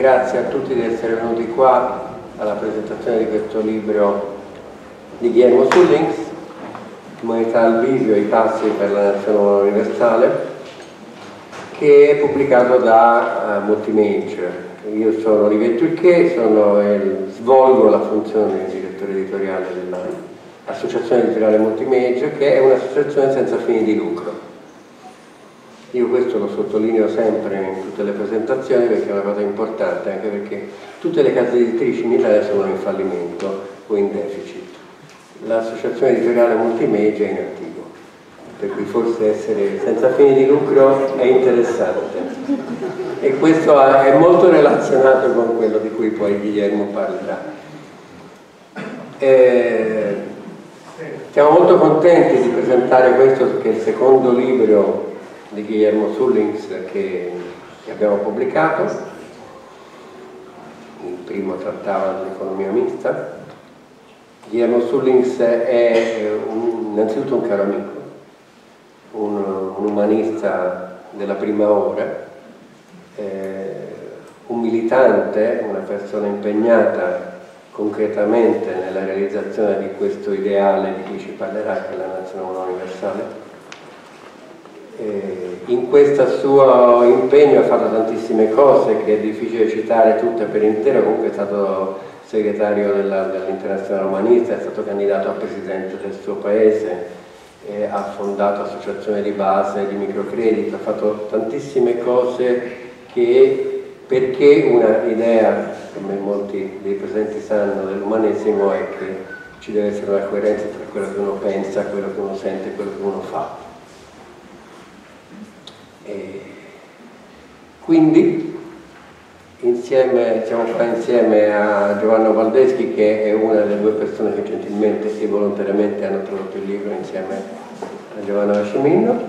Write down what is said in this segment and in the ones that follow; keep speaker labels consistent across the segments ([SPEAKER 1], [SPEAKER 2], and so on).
[SPEAKER 1] grazie a tutti di essere venuti qua alla presentazione di questo libro di Guillermo Sullings, Umanità al bivio, i passi per la nazione universale, che è pubblicato da Multimage. Io sono Olivetto Ilché, svolgo la funzione di direttore editoriale dell'Associazione Editoriale Multimage, che è un'associazione senza fini di lucro. Io questo lo sottolineo sempre in tutte le presentazioni perché è una cosa importante, anche perché tutte le case editrici in Italia sono in fallimento o in deficit. L'associazione editoriale Multimage è in attivo, per cui forse essere senza fini di lucro è interessante. E questo è molto relazionato con quello di cui poi Guillermo parlerà. Siamo molto contenti di presentare questo, che è il secondo libro di Guillermo Sullings che abbiamo pubblicato. Il primo trattava dell'economia mista. Guillermo Sullings è innanzitutto un caro amico, un umanista della prima ora, un militante, una persona impegnata concretamente nella realizzazione di questo ideale di cui ci parlerà, che è la nazione universale. In questo suo impegno ha fatto tantissime cose che è difficile citare tutte per intero. Comunque è stato segretario dell'Internazionale Umanista, è stato candidato a presidente del suo paese, ha fondato associazioni di base di microcredito, ha fatto tantissime cose perché una idea, come molti dei presenti sanno, dell'umanesimo è che ci deve essere una coerenza tra quello che uno pensa, quello che uno sente e quello che uno fa. Quindi siamo qua insieme a Giovanna Baldeschi, che è una delle due persone che gentilmente e volontariamente hanno tradotto il libro insieme a Giovanna Vascimino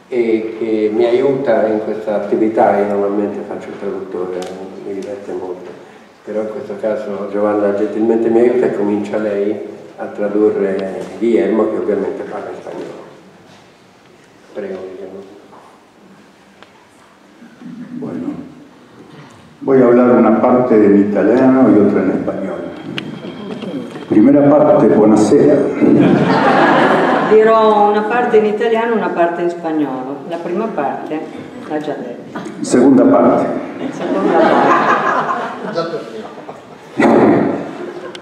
[SPEAKER 1] e che mi aiuta in questa attività. Io normalmente faccio il traduttore, mi diverte molto, però in questo caso Giovanna gentilmente mi aiuta e comincia lei a tradurre Guillermo, che ovviamente parla in spagnolo. Prego Guillermo.
[SPEAKER 2] Bueno, voy a hablar una parte en italiano y otra en español. Primera parte, buonasera.
[SPEAKER 3] Dirò una parte in italiano e una parte in spagnolo. La prima parte l'ha già detta.
[SPEAKER 2] Segunda parte.
[SPEAKER 3] Seconda parte.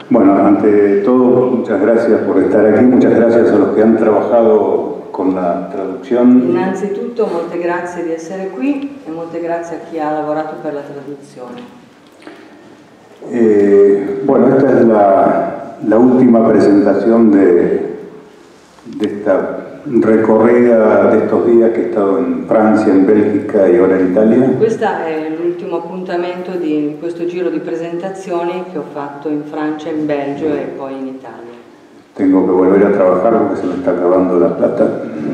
[SPEAKER 2] Bueno, ante todo, muchas gracias por estar aquí, muchas gracias a los que han trabajado con la traducción.
[SPEAKER 3] Innanzitutto molte grazie di essere qui e molte grazie a chi ha lavorato per la traduzione.
[SPEAKER 2] Bueno, esta es la última presentación de esta recorrida de estos días que he estado en Francia, en Bélgica y ahora en Italia.
[SPEAKER 3] Questo è l'ultimo appuntamento di questo giro di presentazioni che ho fatto in Francia, in Belgio e poi in Italia.
[SPEAKER 2] Tengo que volver a trabajar porque se me está acabando la plata.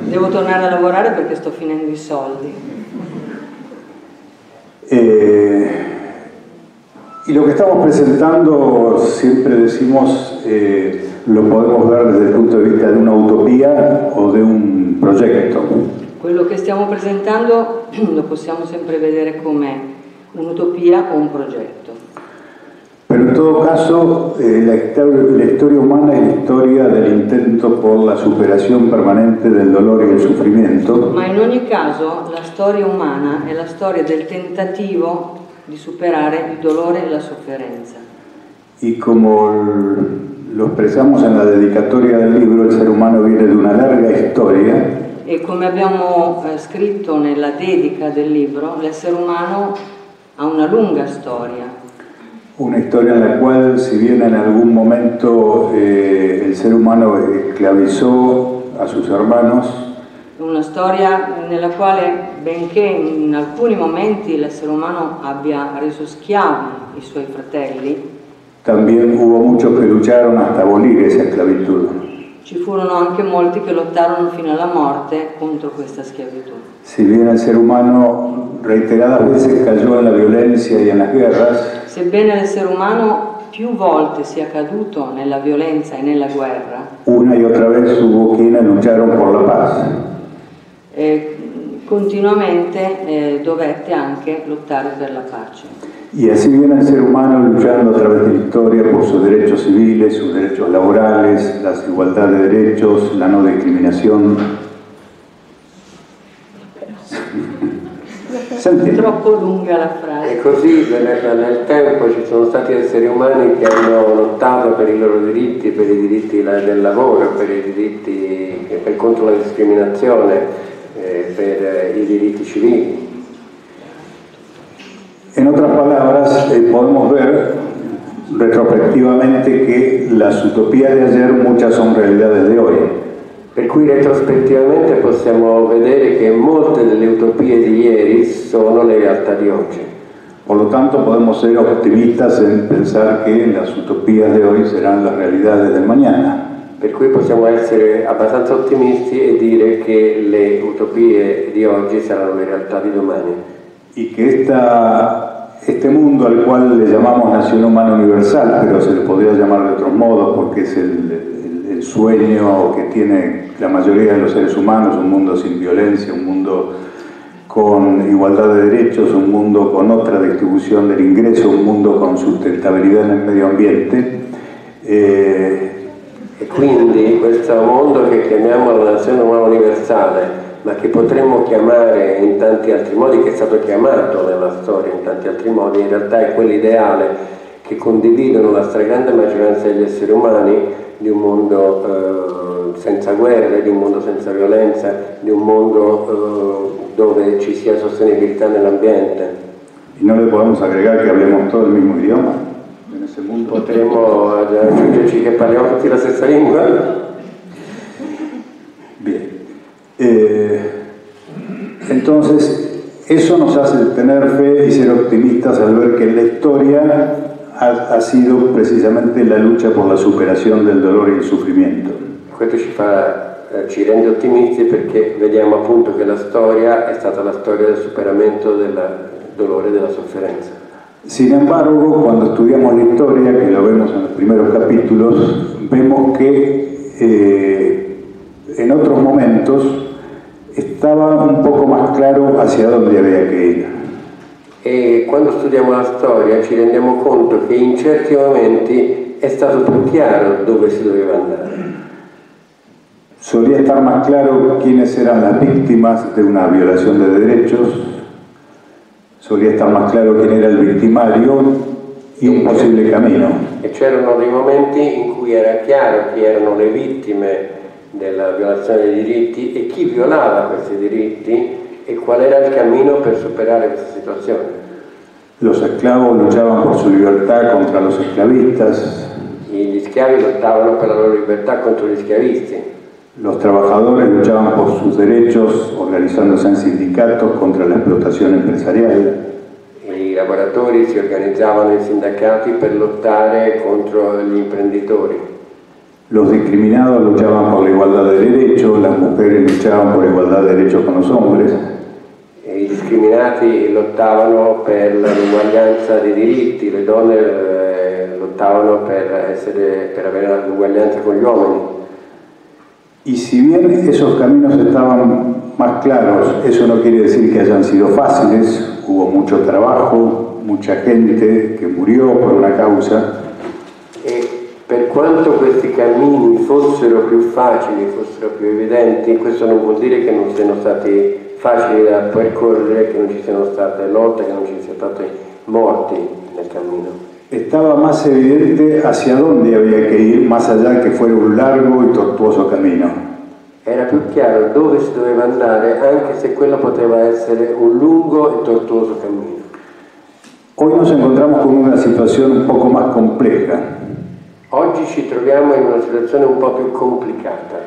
[SPEAKER 3] Devo tornare a lavorare perché sto finendo i soldi.
[SPEAKER 2] Y lo que estamos presentando, siempre decimos, lo podemos ver desde el punto de vista de una utopía o de un proyecto.
[SPEAKER 3] Quello che stiamo presentando lo possiamo sempre vedere come un'utopia o un progetto.
[SPEAKER 2] Pero en todo caso, la historia humana es la historia del intento por la superación permanente del dolor y el sufrimiento.
[SPEAKER 3] Ma in ogni caso la storia umana è la storia del tentativo di superare il dolore e la sofferenza.
[SPEAKER 2] Y como lo expresamos en la dedicatoria del libro, el ser humano viene de una larga historia.
[SPEAKER 3] E come abbiamo scritto nella dedica del libro, l'essere umano ha una lunga storia.
[SPEAKER 2] Una historia en la cual, si bien en algún momento el ser humano esclavizó a sus hermanos,
[SPEAKER 3] una storia nella quale, benché in alcuni momenti l'essere umano abbia reso schiavi i suoi fratelli,
[SPEAKER 2] también hubo muchos que lucharon hasta abolir esa esclavitud.
[SPEAKER 3] Ci furono anche molti che lottarono fino alla morte contro questa schiavitù.
[SPEAKER 2] Si bien el ser humano reiteradas veces cayó en la violencia y en las guerras,
[SPEAKER 3] sebbene l'essere umano più volte sia caduto nella violenza e nella guerra,
[SPEAKER 2] una y otra vez hubo quienes lucharon por la paz.
[SPEAKER 3] Continuamente dovette anche lottare per la pace.
[SPEAKER 2] Y así viene el ser humano luchando a través de la historia por sus derechos civiles, sus derechos laborales, la igualdad de derechos, la no discriminazione.
[SPEAKER 3] Troppo lunga la frase.
[SPEAKER 1] E così nel tempo ci sono stati esseri umani che hanno lottato per i loro diritti, per i diritti del lavoro, per i diritti contro la discriminazione, per i diritti civili.
[SPEAKER 2] En otras palabras, podemos ver retrospectivamente que las utopías de ayer muchas son realidades de hoy.
[SPEAKER 1] Per cui retrospettivamente possiamo vedere che molte delle utopie di ieri sono le realtà di oggi.
[SPEAKER 2] Por lo tanto, podemos ser optimistas en pensar que las utopías de hoy serán las realidades del mañana.
[SPEAKER 1] Per cui possiamo essere abbastanza ottimisti e dire che le utopie di oggi saranno le realtà di domani.
[SPEAKER 2] Y que este mundo al cual le llamamos nación humana universal, pero se le podría llamar de otros modos porque es el sueño que tiene la mayoría de los seres humanos, un mundo sin violencia, un mundo con igualdad de derechos, un mundo con otra distribución del ingreso, un mundo con sustentabilidad en el medio ambiente.
[SPEAKER 1] E quindi questo mondo che chiamiamo la nazione umana universale, ma che potremmo chiamare in tanti altri modi, che è stato chiamato nella storia in tanti altri modi, in realtà è quell'ideale che condividono la stragrande maggioranza degli esseri umani, di un mondo senza guerre, di un mondo senza violenza, di un mondo dove ci sia sostenibilità nell'ambiente.
[SPEAKER 2] Y no le podemos agregar que hablemos todo el mismo idioma en ese mundo.
[SPEAKER 1] Potremmo aggiungerci che parliamo tutti la stessa lingua?
[SPEAKER 2] Bien. Entonces, eso nos hace tener fe y ser optimistas al ver que la historia ha sido precisamente la lucha por la superación del dolor y el sufrimiento.
[SPEAKER 1] Questo ci rende ottimisti perché vediamo appunto che la storia è stata la storia del superamento del dolore e della sofferenza.
[SPEAKER 2] Sin embargo, cuando estudiamos la historia, que lo vemos en los primeros capítulos, vemos que en otros momentos estaba un poco más claro hacia dónde había que ir.
[SPEAKER 1] E quando studiamo la storia ci rendiamo conto che in certi momenti è stato più chiaro dove si doveva andare.
[SPEAKER 2] Solía estar más claro quiénes eran las víctimas de una violación de derechos, solía estar más claro quién era el victimario y un posible camino.
[SPEAKER 1] E c'erano dei momenti in cui era chiaro chi erano le vittime della violazione dei diritti e chi violava questi diritti e qual era il cammino per superare questa situazione.
[SPEAKER 2] Los esclavos luchaban por su libertad contra los esclavistas.
[SPEAKER 1] Gli schiavi lottavano per la loro libertà contro gli schiavisti.
[SPEAKER 2] Los trabajadores luchaban por sus derechos organizándose en sindicatos contra la explotación empresarial.
[SPEAKER 1] I lavoratori si organizzavano in sindacati per lottare contro gli imprenditori.
[SPEAKER 2] Los discriminados luchaban por la igualdad de derechos, las mujeres luchaban por igualdad de derechos con los hombres.
[SPEAKER 1] I discriminati lottavano per l'uguaglianza dei diritti, le donne lottavano per avere l'uguaglianza con gli uomini.
[SPEAKER 2] Y si bien esos caminos estaban más claros, eso no quiere decir que hayan sido fáciles, hubo mucho trabajo, mucha gente que murió por una causa.
[SPEAKER 1] E per quanto questi cammini fossero più facili, fossero più evidenti, questo non vuol dire che non siano stati facili da percorrere, che non ci siano state lotte, che non ci siano stati morti nel cammino.
[SPEAKER 2] Estaba más evidente hacia dónde había que ir, más allá de que fuera un largo y tortuoso camino.
[SPEAKER 1] Era più chiaro dove si doveva andare, anche se quello poteva essere un lungo e tortuoso cammino.
[SPEAKER 2] Hoy nos encontramos con una situación un poco más compleja.
[SPEAKER 1] Oggi ci troviamo in una situazione un po' più complicata.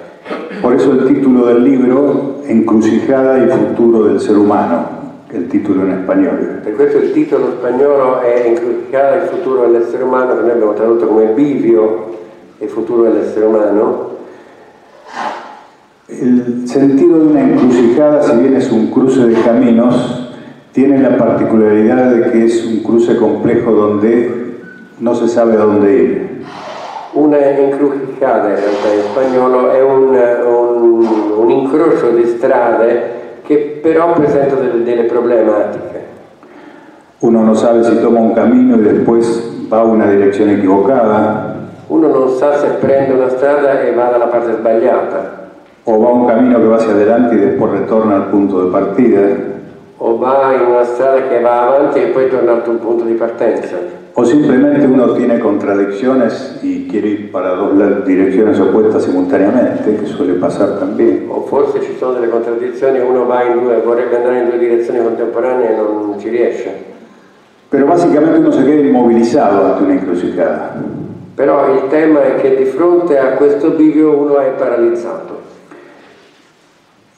[SPEAKER 2] Por eso el título del libro, Encrucijada y futuro del ser humano, el título en español.
[SPEAKER 1] Per questo il titolo spagnolo è Encrucijada il futuro dell'essere umano, che noi abbiamo tradotto come Bivio e futuro dell'essere umano.
[SPEAKER 2] El sentido de una encrucijada, si bien es un cruce de caminos, tiene la particularidad de que es un cruce complejo donde no se sabe a dónde ir.
[SPEAKER 1] Una encrucijada in realtà in spagnolo è un incrocio di strade che però presenta delle problematiche.
[SPEAKER 2] Uno no sabe si toma un camino y después va a una dirección equivocada.
[SPEAKER 1] Uno non sa se prende una strada e va dalla parte sbagliata.
[SPEAKER 2] O va un camino que va hacia adelante y después retorna al punto de partida.
[SPEAKER 1] O va in una strada che va avanti e poi torna al tuo punto di partenza.
[SPEAKER 2] O simplemente uno tiene contradicciones y quiere ir para dos direcciones opuestas simultáneamente, que suele pasar también.
[SPEAKER 1] O forse ci sono delle contraddizioni, uno va in due, vorrebbe andare in due direzioni contemporanee e non ci riesce.
[SPEAKER 2] Pero básicamente uno se queda inmovilizado ante una encrucijada.
[SPEAKER 1] Però il tema è che di fronte a questo bivio uno è paralizzato.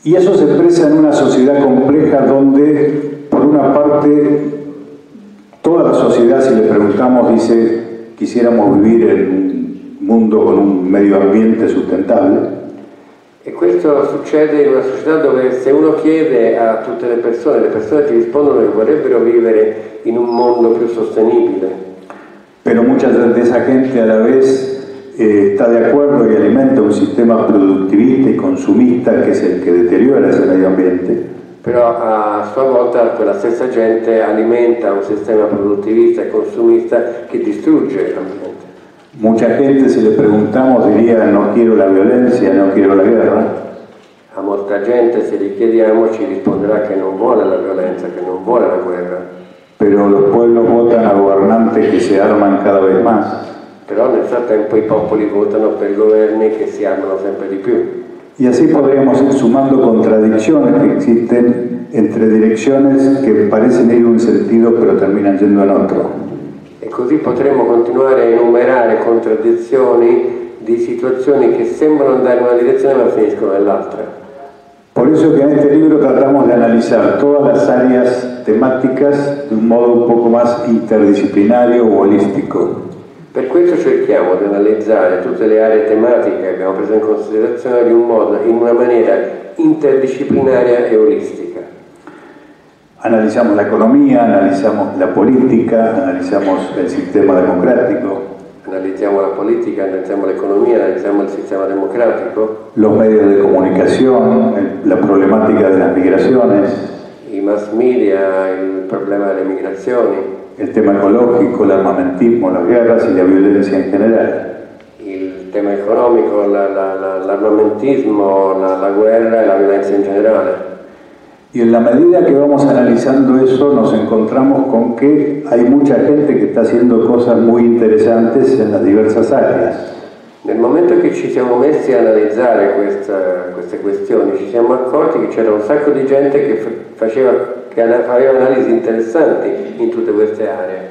[SPEAKER 2] Y eso se expresa en una sociedad compleja donde, por una parte, toda la sociedad, si le preguntamos, dice quisiéramos vivir en un mundo con un medio ambiente sustentable.
[SPEAKER 1] E questo succede in una società dove se uno chiede a tutte le persone ti rispondono che vorrebbero vivere in un mondo più sostenibile.
[SPEAKER 2] Pero mucha de esa gente a la vez está de acuerdo y alimenta un sistema productivista y consumista que es el que deteriora ese medio ambiente.
[SPEAKER 1] Però a sua volta quella stessa gente alimenta un sistema produttivista e consumista che distrugge l'ambiente.
[SPEAKER 2] Mucha gente, si le preguntamos, diría no quiero la violencia, no quiero la guerra.
[SPEAKER 1] A molta gente, se gli chiediamo, ci risponderà che non vuole la violenza, che non vuole la guerra.
[SPEAKER 2] Pero los pueblos votan a gobernantes que se arman cada vez más.
[SPEAKER 1] Però nel frattempo i popoli votano per governi che si armano sempre di più.
[SPEAKER 2] Y así podríamos ir sumando contradicciones que existen entre direcciones que parecen ir en un sentido pero terminan yendo en otro.
[SPEAKER 1] E così potremmo continuare a enumerare contraddizioni di situazioni che sembrano andare in una direzione ma finiscono nell'altra.
[SPEAKER 2] Por eso que en este libro tratamos de analizar todas las áreas temáticas de un modo un poco más interdisciplinario o holístico.
[SPEAKER 1] Per questo cerchiamo di analizzare tutte le aree tematiche che abbiamo preso in considerazione in una maniera interdisciplinaria e olistica.
[SPEAKER 2] Analizamos la economía, analizamos la política, analizamos el sistema democrático.
[SPEAKER 1] Analizziamo la politica, analizziamo l'economia, analizziamo il sistema democratico.
[SPEAKER 2] Los medios de comunicación, la problemática de las migraciones.
[SPEAKER 1] I mass media, il problema delle migrazioni.
[SPEAKER 2] El tema ecológico, el armamentismo, las guerras y la violencia en general.
[SPEAKER 1] Il tema economico, l'armamentismo, la guerra e la violenza in generale.
[SPEAKER 2] Y en la medida que vamos analizando eso nos encontramos con que hay mucha gente que está haciendo cosas muy interesantes en las diversas áreas.
[SPEAKER 1] Nel momento che ci siamo messi a analizzare queste questioni ci siamo accorti che c'era un sacco di gente che aveva analisi interessanti in tutte queste aree.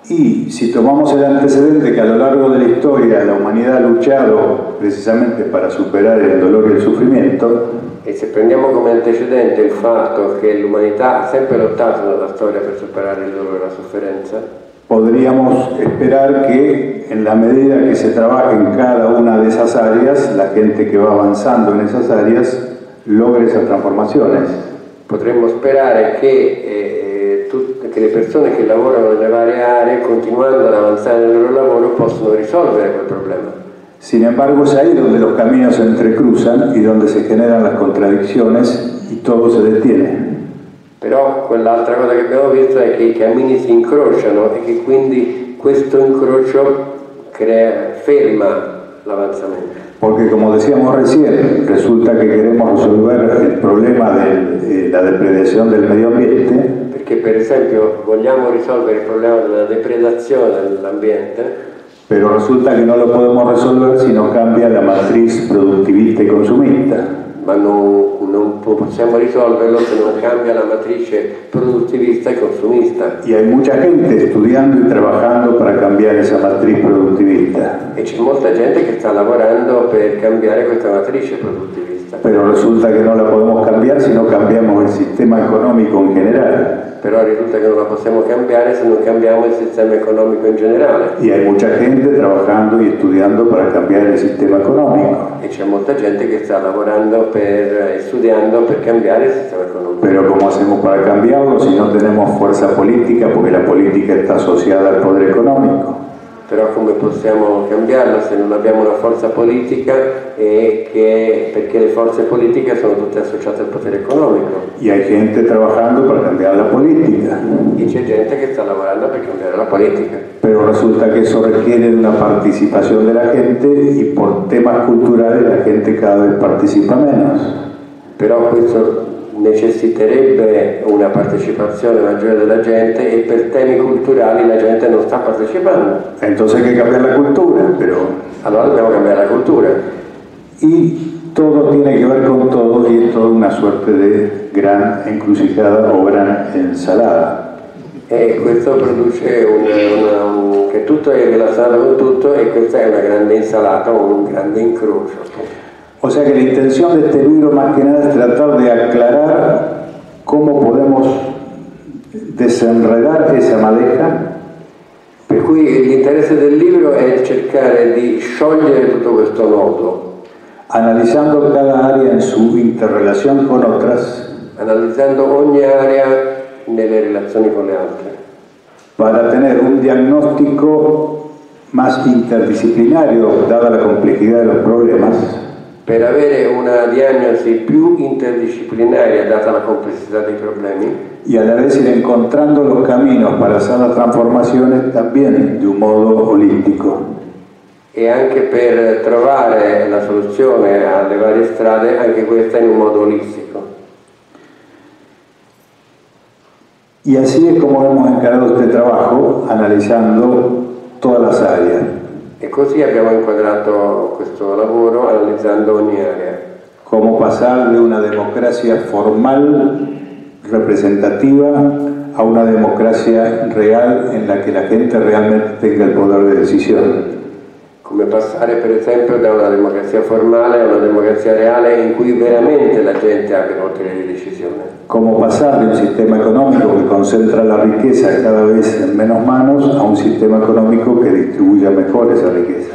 [SPEAKER 2] Y si tomamos el antecedente que a lo largo de la historia la humanidad ha luchado precisamente para superar el dolor y el sufrimiento,
[SPEAKER 1] e se prendiamo come antecedente il fatto che l'umanità ha sempre lottato nella storia per superare il dolore e la sofferenza,
[SPEAKER 2] podríamos esperar que en la medida que se trabaje en cada una de esas áreas, la gente que va avanzando en esas áreas logre esas transformaciones.
[SPEAKER 1] Potremmo sperare che le persone che lavorano nelle varie aree, continuando ad avanzare nel loro lavoro, possono risolvere quel problema.
[SPEAKER 2] Sin embargo, es ahí donde los caminos se entrecruzan y donde se generan las contradicciones y todo se detiene.
[SPEAKER 1] Però quell'altra cosa che abbiamo visto è che i cammini si incrociano e che quindi questo incrocio ferma l'avanzamento.
[SPEAKER 2] Porque como decíamos recién, resulta que queremos resolver el problema de la depredación del medio ambiente.
[SPEAKER 1] Perché per esempio vogliamo risolvere il problema della depredazione dell'ambiente.
[SPEAKER 2] Pero resulta que no lo podemos resolver si no cambia la matriz productivista y consumista.
[SPEAKER 1] Ma non possiamo risolverlo se non cambia la matrice produttivista e consumista.
[SPEAKER 2] Y hay mucha gente estudiando y trabajando para cambiar esa matriz productivista.
[SPEAKER 1] E c'è molta gente che sta lavorando per cambiare questa matrice produttivista.
[SPEAKER 2] Pero resulta que no la podemos cambiar si no cambiamos el sistema económico en general.
[SPEAKER 1] Però risulta che non la possiamo cambiare se non cambiamo il sistema economico in generale.
[SPEAKER 2] Y hay mucha gente trabajando y estudiando para cambiar el sistema económico.
[SPEAKER 1] E c'è molta gente che sta lavorando e studiando per cambiare il sistema economico.
[SPEAKER 2] Pero ¿cómo hacemos para cambiarlo si no tenemos fuerza política? Porque la política está asociada al poder económico.
[SPEAKER 1] Però come possiamo cambiarla se non abbiamo una forza politica perché le forze politiche sono tutte associate al potere economico.
[SPEAKER 2] Y hay gente trabajando para cambiar la política.
[SPEAKER 1] E c'è gente che sta lavorando per cambiare la politica.
[SPEAKER 2] Pero resulta que eso requiere una participación de la gente y por temas culturales la gente cada vez participa menos.
[SPEAKER 1] Però questo necessiterebbe una partecipazione maggiore della gente e per temi culturali la gente non sta partecipando.
[SPEAKER 2] Entonces hay que cambiar la cultura, pero...
[SPEAKER 1] Allora dobbiamo cambiare la cultura.
[SPEAKER 2] Y todo tiene que ver con todo y es toda una suerte de gran encrucijada o gran ensalada.
[SPEAKER 1] E questo produce che tutto è relazionato con tutto e questa è una grande insalata o un grande incrocio.
[SPEAKER 2] O sea que la intención de este libro más que nada es tratar de aclarar cómo podemos desenredar esa madeja.
[SPEAKER 1] Per cui l'interesse del libro è cercare di sciogliere tutto questo nodo.
[SPEAKER 2] Analizando cada área en su interrelación con otras.
[SPEAKER 1] Analizzando ogni area nelle relazioni con le altre.
[SPEAKER 2] Para tener un diagnóstico más interdisciplinario, dada la complejidad de los problemas.
[SPEAKER 1] Per avere una diagnosi più interdisciplinaria data la complessità dei problemi
[SPEAKER 2] y a la vez ir encontrando los caminos para hacer las transformaciones también de un modo holístico.
[SPEAKER 1] E anche per trovare la soluzione alle varie strade, anche questa in un modo olistico.
[SPEAKER 2] Y así es como hemos encarado este trabajo, analizando todas las áreas.
[SPEAKER 1] E così abbiamo inquadrato questo lavoro analizzando ogni area.
[SPEAKER 2] Cómo pasar de una democracia formal, representativa, a una democracia real en la que la gente realmente tenga el poder de decisión.
[SPEAKER 1] Come passare per esempio da una democrazia formale a una democrazia reale in cui veramente la gente abbia potere di decisione.
[SPEAKER 2] Cómo pasar de un sistema económico que concentra la riqueza cada vez en menos manos a un sistema económico que distribuya mejor esa riqueza.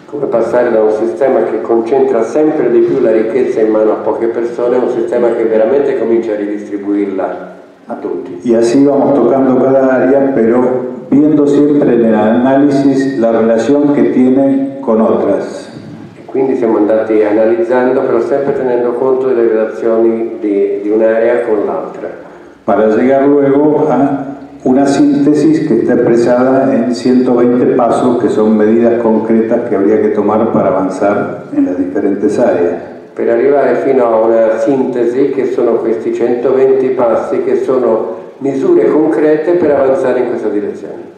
[SPEAKER 1] Come passare da un sistema che concentra sempre di più la ricchezza in mano a poche persone a un sistema che veramente comincia a ridistribuirla a tutti.
[SPEAKER 2] Y así vamos tocando cada área, pero viendo siempre en el análisis la relación que tiene con otras.
[SPEAKER 1] Quindi siamo andati analizzando, però sempre tenendo conto delle relazioni di un'area con l'altra.
[SPEAKER 2] Para llegar luego a una síntesis que está expresada en 120 pasos, que son medidas concretas que habría que tomar para avanzar en las diferentes áreas.
[SPEAKER 1] Per arrivare fino a una sintesi che sono questi 120 passi, che sono misure concrete per avanzare in questa direzione.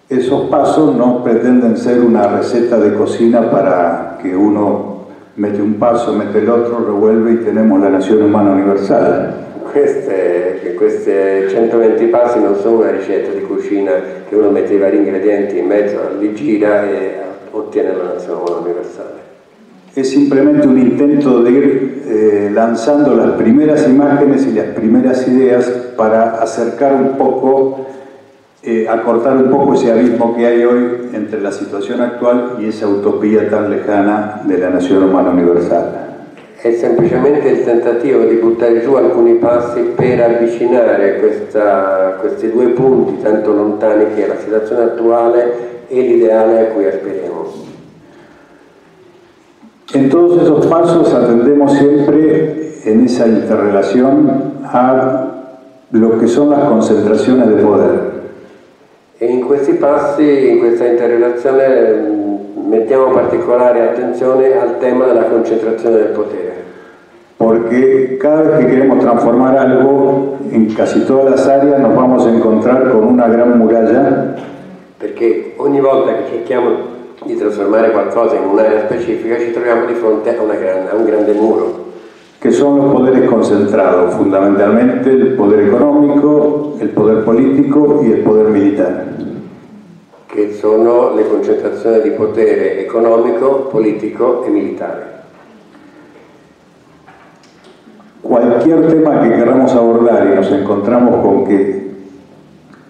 [SPEAKER 2] Esos pasos no pretenden ser una receta de cocina para que uno mete un paso, mete el otro, revuelve y tenemos la nación humana universal.
[SPEAKER 1] Queste 120 passi non sono una ricetta di cucina che uno mette i vari ingredienti in mezzo, li gira e ottiene la nazione umana universale.
[SPEAKER 2] Es simplemente un intento de ir lanzando las primeras imágenes y las primeras ideas para acercar un poco, acortar un poco ese abismo que hay hoy entre la situación actual y esa utopía tan lejana de la nación humana universal.
[SPEAKER 1] È semplicemente il tentativo di buttare giù alcuni passi per avvicinare questi due punti tanto lontani che è la situazione attuale e l'ideale a cui aspiriamo.
[SPEAKER 2] En todos esos pasos atendemos siempre en esa interrelación a lo que son las concentraciones de poder.
[SPEAKER 1] E in questi passi, in questa interrelazione, mettiamo particolare attenzione al tema della concentrazione del potere.
[SPEAKER 2] Porque cada vez que queremos transformar algo, en casi todas las áreas nos vamos a encontrar con una gran muralla.
[SPEAKER 1] Perché ogni volta che cerchiamo di trasformare qualcosa in un'area specifica ci troviamo di fronte a un grande muro.
[SPEAKER 2] Que son los poderes concentrados, fundamentalmente el poder económico, el poder político y el poder militar.
[SPEAKER 1] Che sono le concentrazioni di potere economico, politico e militare.
[SPEAKER 2] Cualquier tema que queramos abordar y nos encontramos con que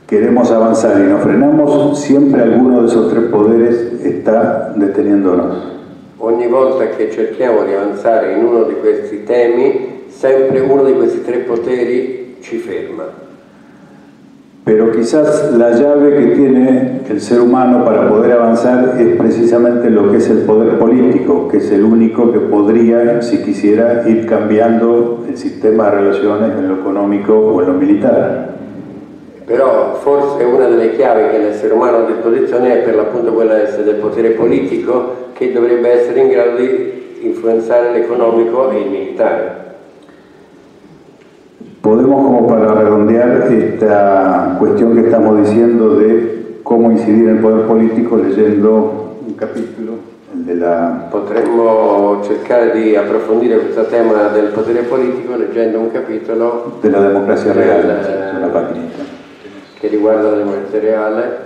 [SPEAKER 2] queremos avanzar y nos frenamos, siempre alguno de esos tres poderes está deteniéndonos.
[SPEAKER 1] Ogni volta che cerchiamo di avanzare in uno di questi temi, sempre uno di questi tre poteri ci ferma.
[SPEAKER 2] Pero quizás la llave que tiene el ser humano para poder avanzar es precisamente lo que es el poder político, que es el único que podría, si quisiera, ir cambiando il sistema di relazioni en lo economico o en lo militare.
[SPEAKER 1] Però forse una delle chiavi che l'essere umano ha a disposizione è per l'appunto quella del potere politico, che dovrebbe essere in grado di influenzare l'economico e il militare.
[SPEAKER 2] Podemos, como para redondear esta cuestión que estamos diciendo de cómo incidir en el poder político, leyendo un capítulo, el de la...
[SPEAKER 1] Potremmo cercare di approfondire questo tema del potere politico leggendo un capitolo
[SPEAKER 2] de la democracia real, una paginita,
[SPEAKER 1] che riguarda la democrazia reale.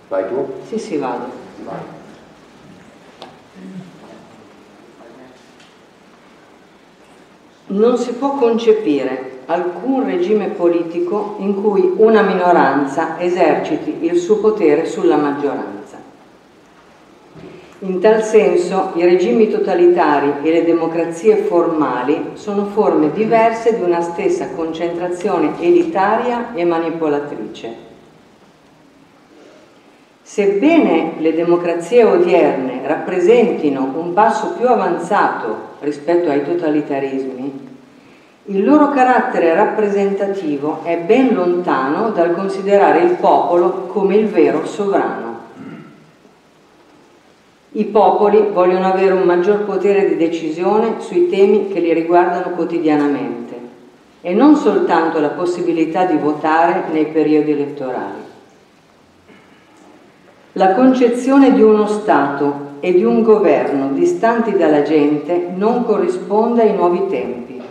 [SPEAKER 1] Vai tu?
[SPEAKER 3] Sì, vado.
[SPEAKER 1] Vai.
[SPEAKER 3] Non si può concepire alcun regime politico in cui una minoranza eserciti il suo potere sulla maggioranza. In tal senso, i regimi totalitari e le democrazie formali sono forme diverse di una stessa concentrazione elitaria e manipolatrice. Sebbene le democrazie odierne rappresentino un passo più avanzato rispetto ai totalitarismi, il loro carattere rappresentativo è ben lontano dal considerare il popolo come il vero sovrano. I popoli vogliono avere un maggior potere di decisione sui temi che li riguardano quotidianamente e non soltanto la possibilità di votare nei periodi elettorali. La concezione di uno Stato e di un governo distanti dalla gente non corrisponde ai nuovi tempi.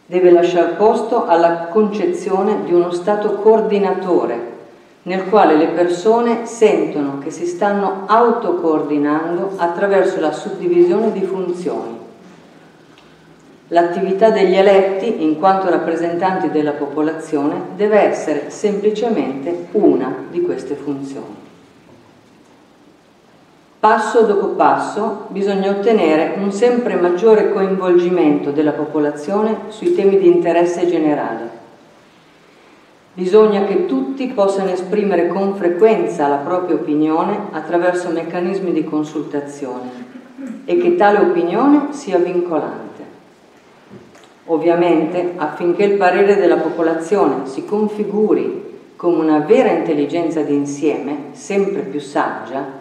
[SPEAKER 3] Deve lasciar posto alla concezione di uno Stato coordinatore, nel quale le persone sentono che si stanno autocoordinando attraverso la suddivisione di funzioni. L'attività degli eletti, in quanto rappresentanti della popolazione, deve essere semplicemente una di queste funzioni. Passo dopo passo bisogna ottenere un sempre maggiore coinvolgimento della popolazione sui temi di interesse generale. Bisogna che tutti possano esprimere con frequenza la propria opinione attraverso meccanismi di consultazione e che tale opinione sia vincolante. Ovviamente, affinché il parere della popolazione si configuri come una vera intelligenza d'insieme, sempre più saggia,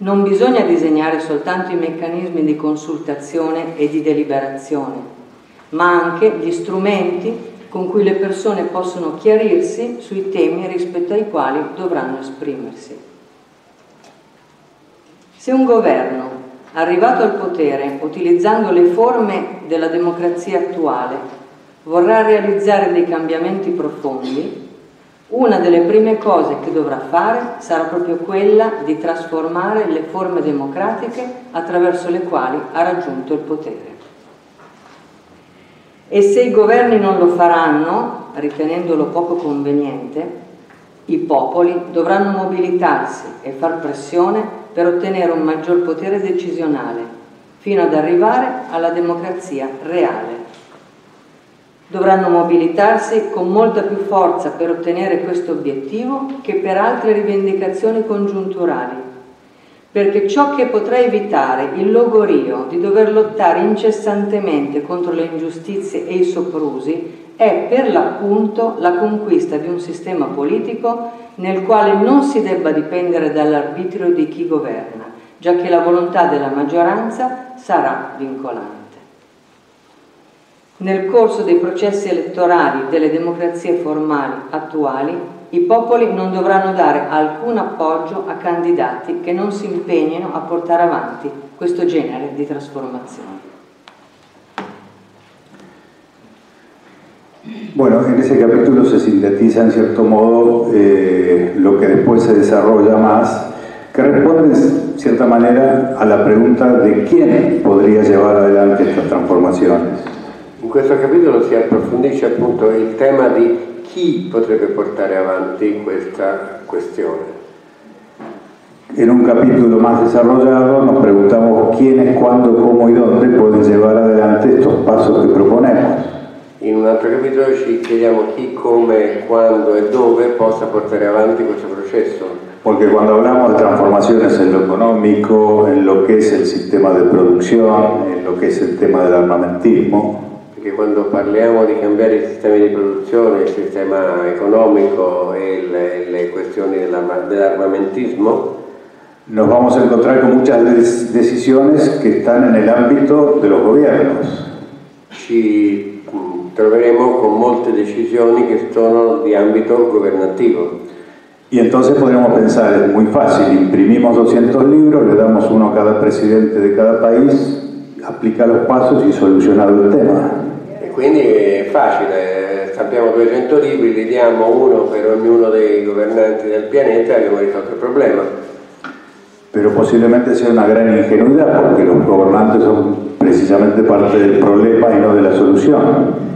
[SPEAKER 3] non bisogna disegnare soltanto i meccanismi di consultazione e di deliberazione, ma anche gli strumenti con cui le persone possono chiarirsi sui temi rispetto ai quali dovranno esprimersi. Se un governo, arrivato al potere utilizzando le forme della democrazia attuale, vorrà realizzare dei cambiamenti profondi, una delle prime cose che dovrà fare sarà proprio quella di trasformare le forme democratiche attraverso le quali ha raggiunto il potere. E se i governi non lo faranno, ritenendolo poco conveniente, i popoli dovranno mobilitarsi e far pressione per ottenere un maggior potere decisionale, fino ad arrivare alla democrazia reale. Dovranno mobilitarsi con molta più forza per ottenere questo obiettivo che per altre rivendicazioni congiunturali, perché ciò che potrà evitare il logorio di dover lottare incessantemente contro le ingiustizie e i soprusi è per l'appunto la conquista di un sistema politico nel quale non si debba dipendere dall'arbitrio di chi governa, giacché la volontà della maggioranza sarà vincolante. Nel corso dei processi elettorali delle democrazie formali attuali, i popoli non dovranno dare alcun appoggio a candidati che non si impegnino a portare avanti questo genere di trasformazione.
[SPEAKER 2] Bueno, en ese capítulo se sintetiza en cierto modo lo que después se desarrolla más, que responde en cierta manera a la pregunta de quién podría llevar adelante estas transformaciones.
[SPEAKER 1] In questo capitolo si approfondisce appunto il tema di chi potrebbe portare avanti questa questione.
[SPEAKER 2] En un capítulo más desarrollado nos preguntamos quiénes, cuándo, cómo y dónde pueden llevar adelante estos pasos que proponemos.
[SPEAKER 1] In un altro capitolo ci chiediamo chi, come, quando e dove possa portare avanti questo processo.
[SPEAKER 2] Porque cuando hablamos de transformaciones en lo económico, en lo que es el sistema de producción, en lo que es el tema del armamentismo,
[SPEAKER 1] Perché quando parliamo di cambiare i sistemi di produzione, il sistema economico e le questioni dell'armamentismo,
[SPEAKER 2] nos vamos a encontrar con muchas decisiones que están en el ámbito de los gobiernos.
[SPEAKER 1] ci troveremo con molte decisioni che sono di ambito governativo.
[SPEAKER 2] Y entonces podríamos pensar, es muy fácil, imprimimos 200 libros, le damos uno a cada presidente de cada país, aplica los pasos y solucionado el tema.
[SPEAKER 1] E quindi è facile, stampiamo 200 libri, li diamo uno per ognuno dei governanti del pianeta e abbiamo risolto il problema.
[SPEAKER 2] Pero posiblemente sea una gran ingenuidad porque los gobernantes son precisamente parte del problema y no de la solución.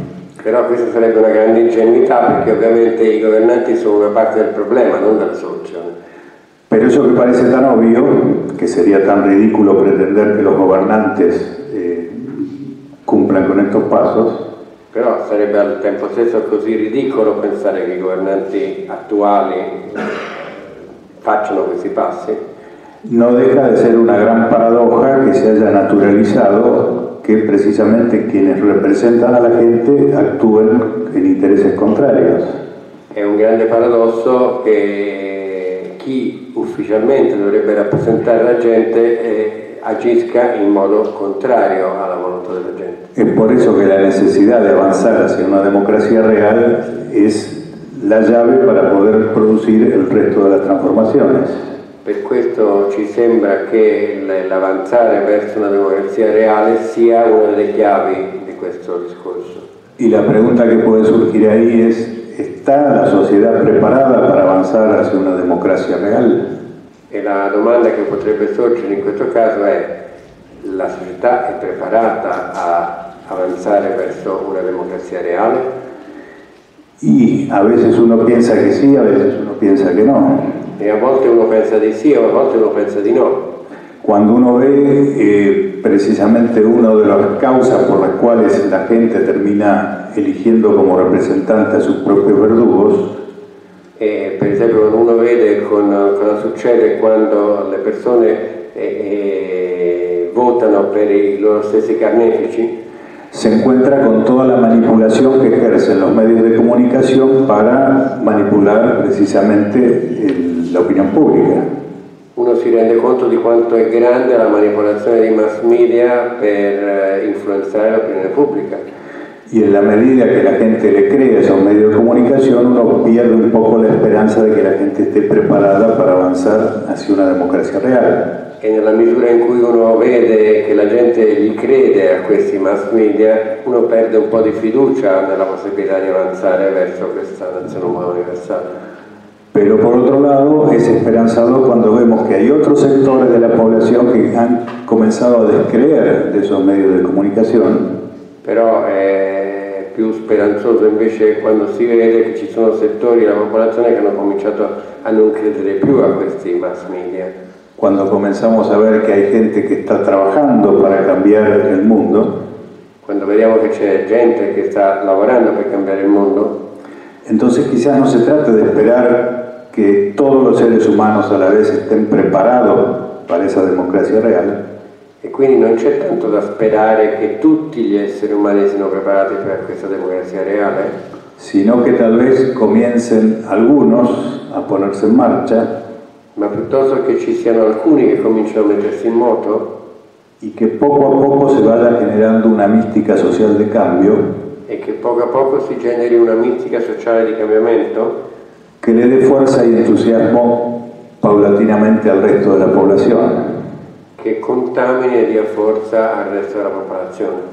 [SPEAKER 1] Però questa sarebbe una grande ingenuità perché ovviamente i governanti sono una parte del problema, non della soluzione.
[SPEAKER 2] Pero eso que parece tan obvio, que sería tan ridículo pretender que los gobernantes cumplan con estos pasos,
[SPEAKER 1] Però sarebbe al tempo stesso così ridicolo pensare che i governanti attuali facciano questi passi.
[SPEAKER 2] no deja de ser una gran paradoja que se haya naturalizado que precisamente quienes representan a la gente actúen en intereses contrarios.
[SPEAKER 1] È un grande paradosso che chi ufficialmente dovrebbe rappresentare la gente agisca in modo contrario alla volontà della gente.
[SPEAKER 2] Es por eso que la necesidad de avanzar hacia una democracia real es la llave para poder producir el resto de las transformaciones.
[SPEAKER 1] Per questo ci sembra che l'avanzare verso una democrazia reale sia una delle chiavi di questo discorso.
[SPEAKER 2] Y la pregunta que puede surgir ahí es, ¿está la sociedad preparada para avanzar hacia una democracia real?
[SPEAKER 1] E la domanda che potrebbe sorgere in questo caso è: la società è preparata a avanzare verso una democrazia reale?
[SPEAKER 2] Y a veces uno piensa que sí, a veces uno piensa que no.
[SPEAKER 1] E a volte uno pensa di sì, a volte uno pensa di no.
[SPEAKER 2] Cuando uno ve precisamente una de las causas por las cuales la gente termina eligiendo como representante a sus propios verdugos,
[SPEAKER 1] E per esempio quando uno vede cosa succede quando le persone votano per i loro stessi carnefici,
[SPEAKER 2] se encuentra con toda la manipulación que ejercen los medios de comunicación para manipular precisamente la opinión pública.
[SPEAKER 1] uno si rende conto di quanto è grande la manipolazione dei mass media per influenzare l'opinione pubblica.
[SPEAKER 2] Y en la medida que la gente le cree a esos medios de comunicación, uno pierde un poco la esperanza de que la gente esté preparada para avanzar hacia una democracia real.
[SPEAKER 1] E nella misura in cui uno vede che la gente gli crede a questi mass media, uno perde un po' di fiducia nella possibilità di avanzare verso questa nazione umana universale.
[SPEAKER 2] Pero por otro lado, es esperanzador cuando vemos que hay otros sectores de la población que han comenzado a descreer de esos medios de comunicación.
[SPEAKER 1] Però è più speranzoso invece quando si vede che ci sono settori della popolazione che hanno cominciato a non credere più a questi mass media.
[SPEAKER 2] Cuando comenzamos a ver que hay gente que está trabajando para cambiar el mundo,
[SPEAKER 1] Quando vediamo che c'è gente che sta lavorando per cambiare il mondo,
[SPEAKER 2] entonces quizás no se trate de esperar que todos los seres humanos a la vez estén preparados para esa democracia real,
[SPEAKER 1] e quindi non c'è tanto da sperare che tutti gli esseri umani siano preparati per questa democrazia reale,
[SPEAKER 2] sino que tal vez comiencen algunos a ponerse en marcha
[SPEAKER 1] ma piuttosto che ci siano alcuni che cominciano a mettersi in moto
[SPEAKER 2] y que poco a poco se vaya generando una mística social de cambio
[SPEAKER 1] e che poco a poco si generi una mistica sociale di cambiamento
[SPEAKER 2] que le dé fuerza y entusiasmo paulatinamente al resto de la población.
[SPEAKER 1] che contamini e dia forza al resto della popolazione.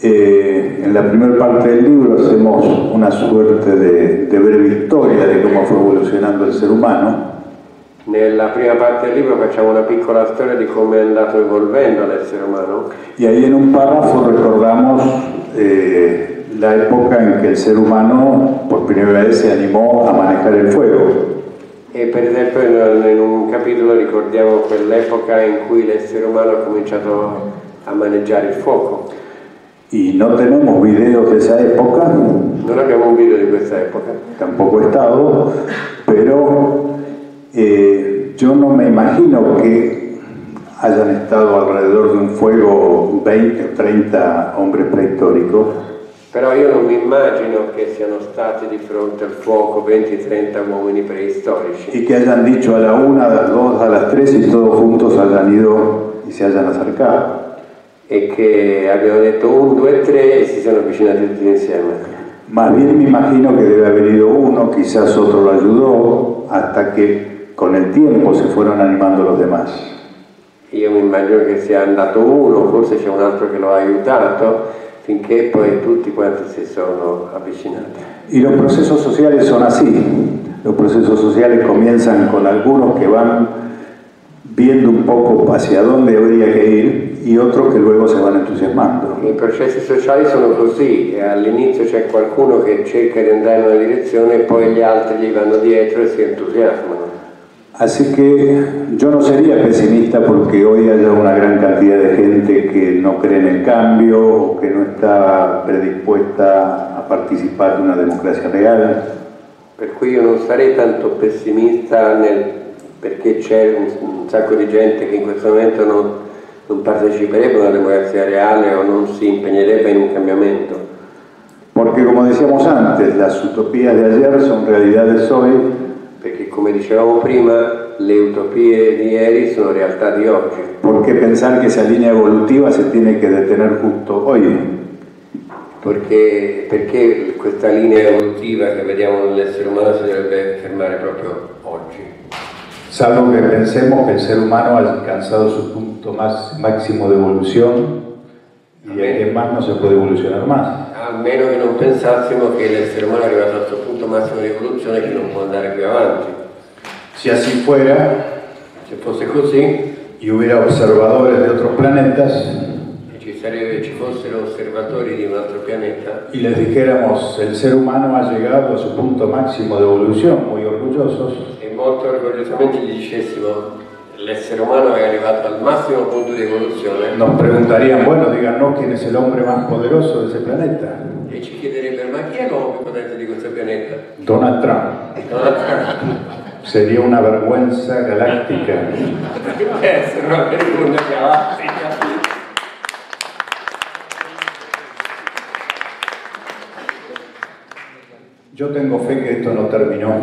[SPEAKER 2] En la primera parte del libro hacemos una suerte de breve historia de cómo fue evolucionando el ser humano.
[SPEAKER 1] Nella prima parte del libro facciamo una piccola storia di come è andato evolvendo l'essere umano
[SPEAKER 2] Y ahí en un párrafo recordamos la época en que el ser humano por primera vez se animó a manejar el fuego.
[SPEAKER 1] e per esempio in un capitolo ricordiamo quell'epoca in cui l'essere umano ha cominciato a maneggiare il fuoco.
[SPEAKER 2] Y no tenemos videos de esa época.
[SPEAKER 1] Non abbiamo un video di questa epoca.
[SPEAKER 2] Tampoco he estado, pero yo no me imagino que hayan estado alrededor de un fuego 20 o 30 hombres prehistóricos.
[SPEAKER 1] Però io non mi immagino che siano stati di fronte al fuoco 20-30 uomini preistorici.
[SPEAKER 2] Y que hayan dicho a la 1, a las 2, a las 3 y todos juntos hayan ido y se hayan acercado.
[SPEAKER 1] E che abbiano detto 1, 2, 3 e si siano avvicinati tutti insieme.
[SPEAKER 2] Más bien me imagino que debe haber ido uno, quizás otro lo ayudó, hasta que con el tiempo se fueron animando los demás.
[SPEAKER 1] Io mi immagino che sia andato uno, forse c'è un altro che lo ha aiutato, finché poi tutti quanti si sono avvicinati.
[SPEAKER 2] Y los procesos sociales son así. Los procesos sociales comienzan con algunos que van viendo un poco hacia dónde habría que ir y otros che luego se van entusiasmando.
[SPEAKER 1] I processi sociali sono così, all'inizio c'è qualcuno che cerca di andare in una direzione e poi gli altri gli vanno dietro e si entusiasmano.
[SPEAKER 2] Así que yo no sería pesimista porque hoy haya una gran cantidad de gente que no cree en el cambio o que no está predispuesta a participar de una democracia real.
[SPEAKER 1] Per cui io non sarei tanto pessimista perché c'è un sacco di gente che in questo momento non parteciperebbe a una democrazia reale o non si impegnerebbe in un cambiamento.
[SPEAKER 2] Porque como decíamos antes, las utopías de ayer son realidades hoy.
[SPEAKER 1] Perché come dicevamo prima, le utopie di ieri sono realtà di oggi.
[SPEAKER 2] ¿Por qué pensar que esa línea evolutiva se tiene que detener justo hoy?
[SPEAKER 1] Perché questa linea evolutiva che vediamo nell'essere umano si dovrebbe fermare proprio oggi?
[SPEAKER 2] Salvo que pensemos que el ser humano ha alcanzado su punto máximo de evolución y que más no se puede evolucionar más.
[SPEAKER 1] A meno che non pensassimo che l'essere umano è arrivato al suo punto massimo di evoluzione che non può andare più avanti.
[SPEAKER 2] Si así fuera,
[SPEAKER 1] Se fosse così,
[SPEAKER 2] y hubiera observadores de otros planetas,
[SPEAKER 1] e ci fossero osservatori di un altro pianeta,
[SPEAKER 2] y les dijéramos, el ser humano ha llegado a su punto máximo de evolución, muy orgullosos,
[SPEAKER 1] e molto orgogliosamente gli dicessimo l'essere umano è arrivato al massimo punto di evoluzione,
[SPEAKER 2] nos preguntarían, bueno, díganos quién es el hombre más poderoso de ese planeta.
[SPEAKER 1] e ci chiederebbero: ma chi è l'uomo più potente di questo pianeta?
[SPEAKER 2] Donald Trump.
[SPEAKER 1] Donald Trump.
[SPEAKER 2] Sería una vergüenza galáctica.
[SPEAKER 1] Potrebbe essere una vergogna galattica.
[SPEAKER 2] Yo tengo fe que esto no terminó.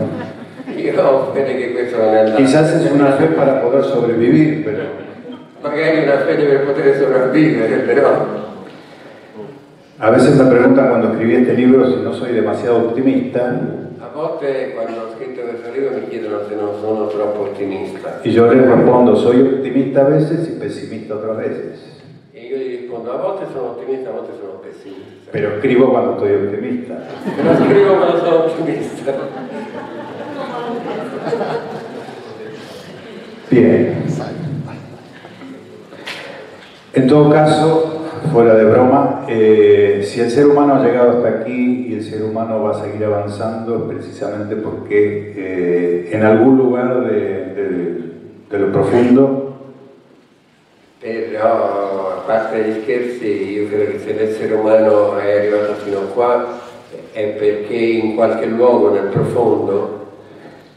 [SPEAKER 1] Io ho fede che questo non è andato.
[SPEAKER 2] Quizás es una fe para poder sobrevivir, pero
[SPEAKER 1] Magari una fede per poter sopravvivere, però.
[SPEAKER 2] a veces me preguntan cuando escribí este libro si no soy demasiado optimista,
[SPEAKER 1] A volte quando ho scritto questo libro mi chiedono se non sono troppo ottimista.
[SPEAKER 2] y yo les respondo, soy optimista a veces y pesimista otras veces.
[SPEAKER 1] E io gli rispondo: a volte sono ottimista, a volte sono pessimista.
[SPEAKER 2] Pero escribo cuando estoy optimista.
[SPEAKER 1] Però scrivo quando sono ottimista.
[SPEAKER 2] Bien. En todo caso, fuera de broma, si el ser humano ha llegado hasta aquí y el ser humano va a seguir avanzando es precisamente porque en algún lugar de lo profundo
[SPEAKER 1] Però, a parte gli scherzi, io credo che se l'essere umano è arrivato fino a qua è perché in qualche luogo nel profondo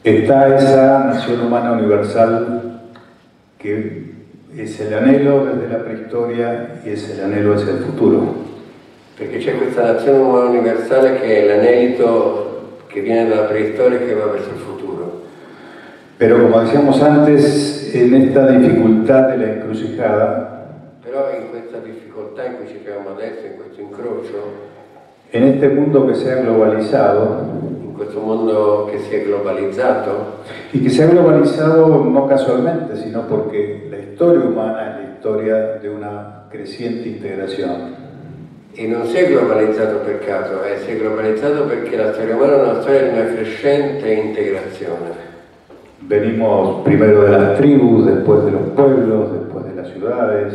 [SPEAKER 2] está esa nación humana universal que es el anhelo desde la prehistoria y es el anhelo hacia el futuro.
[SPEAKER 1] perché c'è questa nazione umana universale che è l'anelito che viene dalla preistoria e che va verso il futuro.
[SPEAKER 2] Pero como decíamos antes, en esta dificultad de la encrucijada,
[SPEAKER 1] Però in questa difficoltà in cui ci troviamo adesso, in questo incrocio,
[SPEAKER 2] en este mundo que se ha globalizado,
[SPEAKER 1] in questo mondo che si è globalizzato,
[SPEAKER 2] y que se ha globalizado no casualmente, sino porque la historia humana es la historia de una creciente integración.
[SPEAKER 1] e non si è globalizzato per caso, si è globalizzato perché la storia umana è una storia di una crescente integrazione.
[SPEAKER 2] Venimos primero de las tribus, después de los pueblos, después de las ciudades.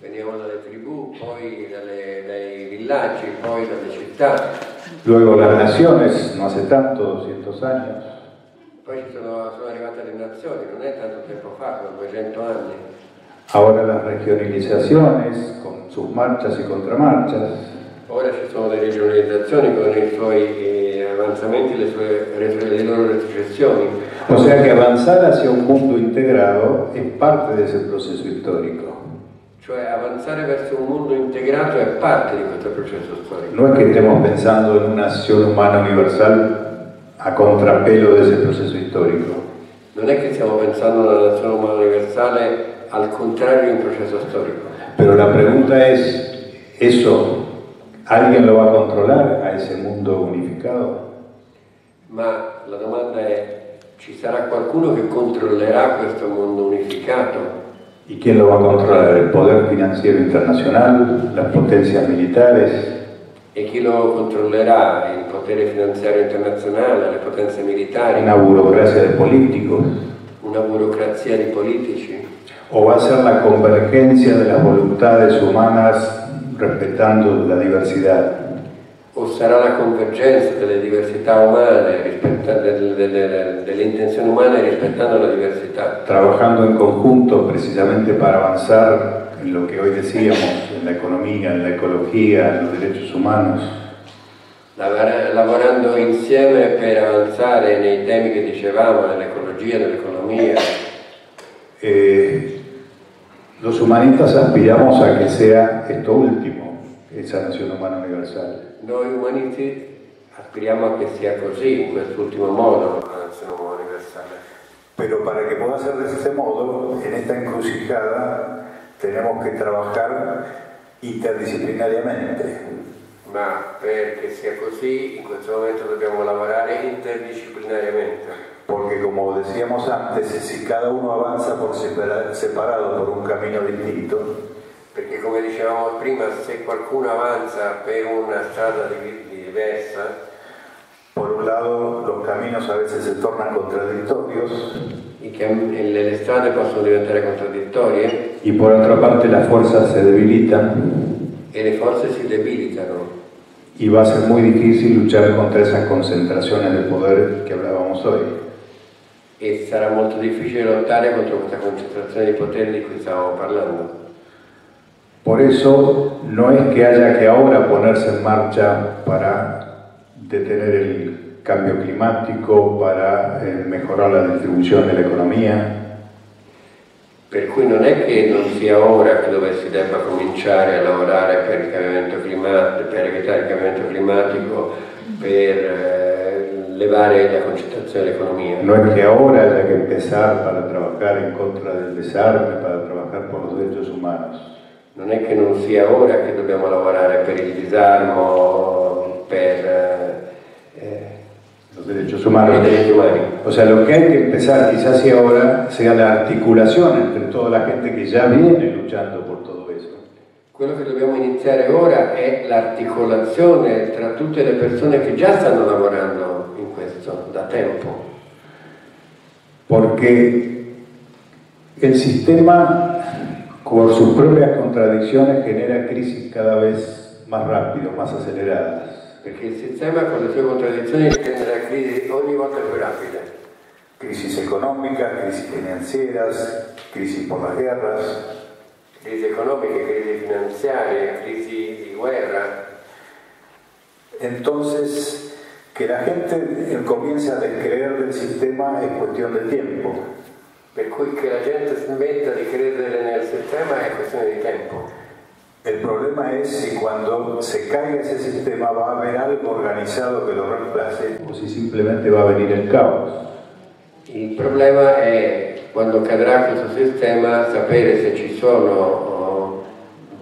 [SPEAKER 1] Veniamo dalle tribù, poi dai villaggi, poi dalle città.
[SPEAKER 2] Luego las naciones, no hace tanto, 200 años.
[SPEAKER 1] Poi sono arrivate le nazioni, non è tanto tempo fa, sono 200 anni.
[SPEAKER 2] Ahora las regionalizaciones, con sus marchas y contramarchas.
[SPEAKER 1] Ora ci sono le regionalizzazioni con i suoi avanzamenti, le loro retrocessioni.
[SPEAKER 2] O sea que avanzar hacia un mundo integrado es parte de ese proceso histórico.
[SPEAKER 1] Cioè avanzare verso un mondo integrato è parte di questo processo storico.
[SPEAKER 2] No es que estemos pensando en una acción humana universal a contrapelo de ese proceso histórico.
[SPEAKER 1] Non è che stiamo pensando a una nazione umana universale al contrario di un processo storico.
[SPEAKER 2] Pero la pregunta es, ¿eso alguien lo va a controlar a ese mundo unificado?
[SPEAKER 1] Ma la domanda è, ci sarà qualcuno che controllerà questo mondo unificato?
[SPEAKER 2] ¿Y quién lo va a controlar? ¿El poder financiero internacional? ¿Las potencias militares?
[SPEAKER 1] E chi lo controllerà? Il potere finanziario internazionale, le potenze militari?
[SPEAKER 2] ¿Una burocracia de políticos?
[SPEAKER 1] Una burocrazia di politici?
[SPEAKER 2] ¿O va a ser la convergencia de las voluntades humanas respetando la diversidad?
[SPEAKER 1] O sarà la convergenza delle diversità umane, delle intenzioni umane rispettando la diversità?
[SPEAKER 2] Trabajando en conjunto precisamente para avanzar en lo que hoy decíamos, en la economía, en la ecología, en los derechos humanos.
[SPEAKER 1] Lavorando insieme per avanzare nei temi che dicevamo, nell'ecologia, nell'economia.
[SPEAKER 2] Los humanistas aspiramos a que sea esto último, esa nación humana universal.
[SPEAKER 1] Noi umanisti aspiriamo a che sia così, in quest'ultimo modo, la nazione umana universale.
[SPEAKER 2] Pero para que pueda ser de este modo, en esta encrucijada tenemos que trabajar interdisciplinariamente.
[SPEAKER 1] Ma perché sia così, in questo momento dobbiamo lavorare interdisciplinariamente.
[SPEAKER 2] Porque como decíamos antes, si cada uno avanza por separado por un camino distinto,
[SPEAKER 1] perché come dicevamo prima, se qualcuno avanza per una strada diversa,
[SPEAKER 2] por un lado los caminos a veces se tornan contradictorios,
[SPEAKER 1] le strade possono diventare contraddittorie,
[SPEAKER 2] y por otra parte las fuerzas se debilitan,
[SPEAKER 1] e le forze si debilitano.
[SPEAKER 2] Y va a ser muy difícil luchar contra esas concentraciones de poder que hablábamos hoy.
[SPEAKER 1] E sarà molto difficile lottare contro questa concentrazione di potere di cui stavamo parlando.
[SPEAKER 2] Por eso no es que haya que ahora ponerse en marcha para detener el cambio climático, para mejorar la distribución de la economía.
[SPEAKER 1] Per cui non è che non sia ora che si debba cominciare a lavorare per il cambiamento climatico, per evitare il cambiamento climatico, per levare la concentrazione dell'economia.
[SPEAKER 2] No es que ahora haya que empezar para trabajar en contra del desarme, para trabajar por los derechos humanos.
[SPEAKER 1] Non è che non sia ora che dobbiamo lavorare per il disarmo, per
[SPEAKER 2] los derechos humanos.
[SPEAKER 1] Los derechos humanos.
[SPEAKER 2] O sea, lo que hay que empezar quizás y ahora sea la articulación entre toda la gente que ya viene luchando por todo eso.
[SPEAKER 1] Quello che dobbiamo iniziare ora è l'articolazione tra tutte le persone che già stanno lavorando in questo da tempo.
[SPEAKER 2] Porque el sistema, por sus propias contradicciones, genera crisis cada vez más rápido, más aceleradas.
[SPEAKER 1] Perché il sistema con le sue contraddizioni genera crisi ogni volta più rapide.
[SPEAKER 2] Crisis económicas, crisis financieras, crisis por las guerras.
[SPEAKER 1] Crisi economiche, crisi finanziarie, crisi di guerra.
[SPEAKER 2] Entonces, que la gente comience a descreer del sistema es cuestión de tiempo.
[SPEAKER 1] Per cui che la gente smetta di credere nel sistema è questione di tempo.
[SPEAKER 2] El problema es si cuando se caiga ese sistema va a haber algo organizado que lo reemplace o si simplemente va a venir el caos.
[SPEAKER 1] Il problema è quando cadrà questo sistema sapere se ci sono,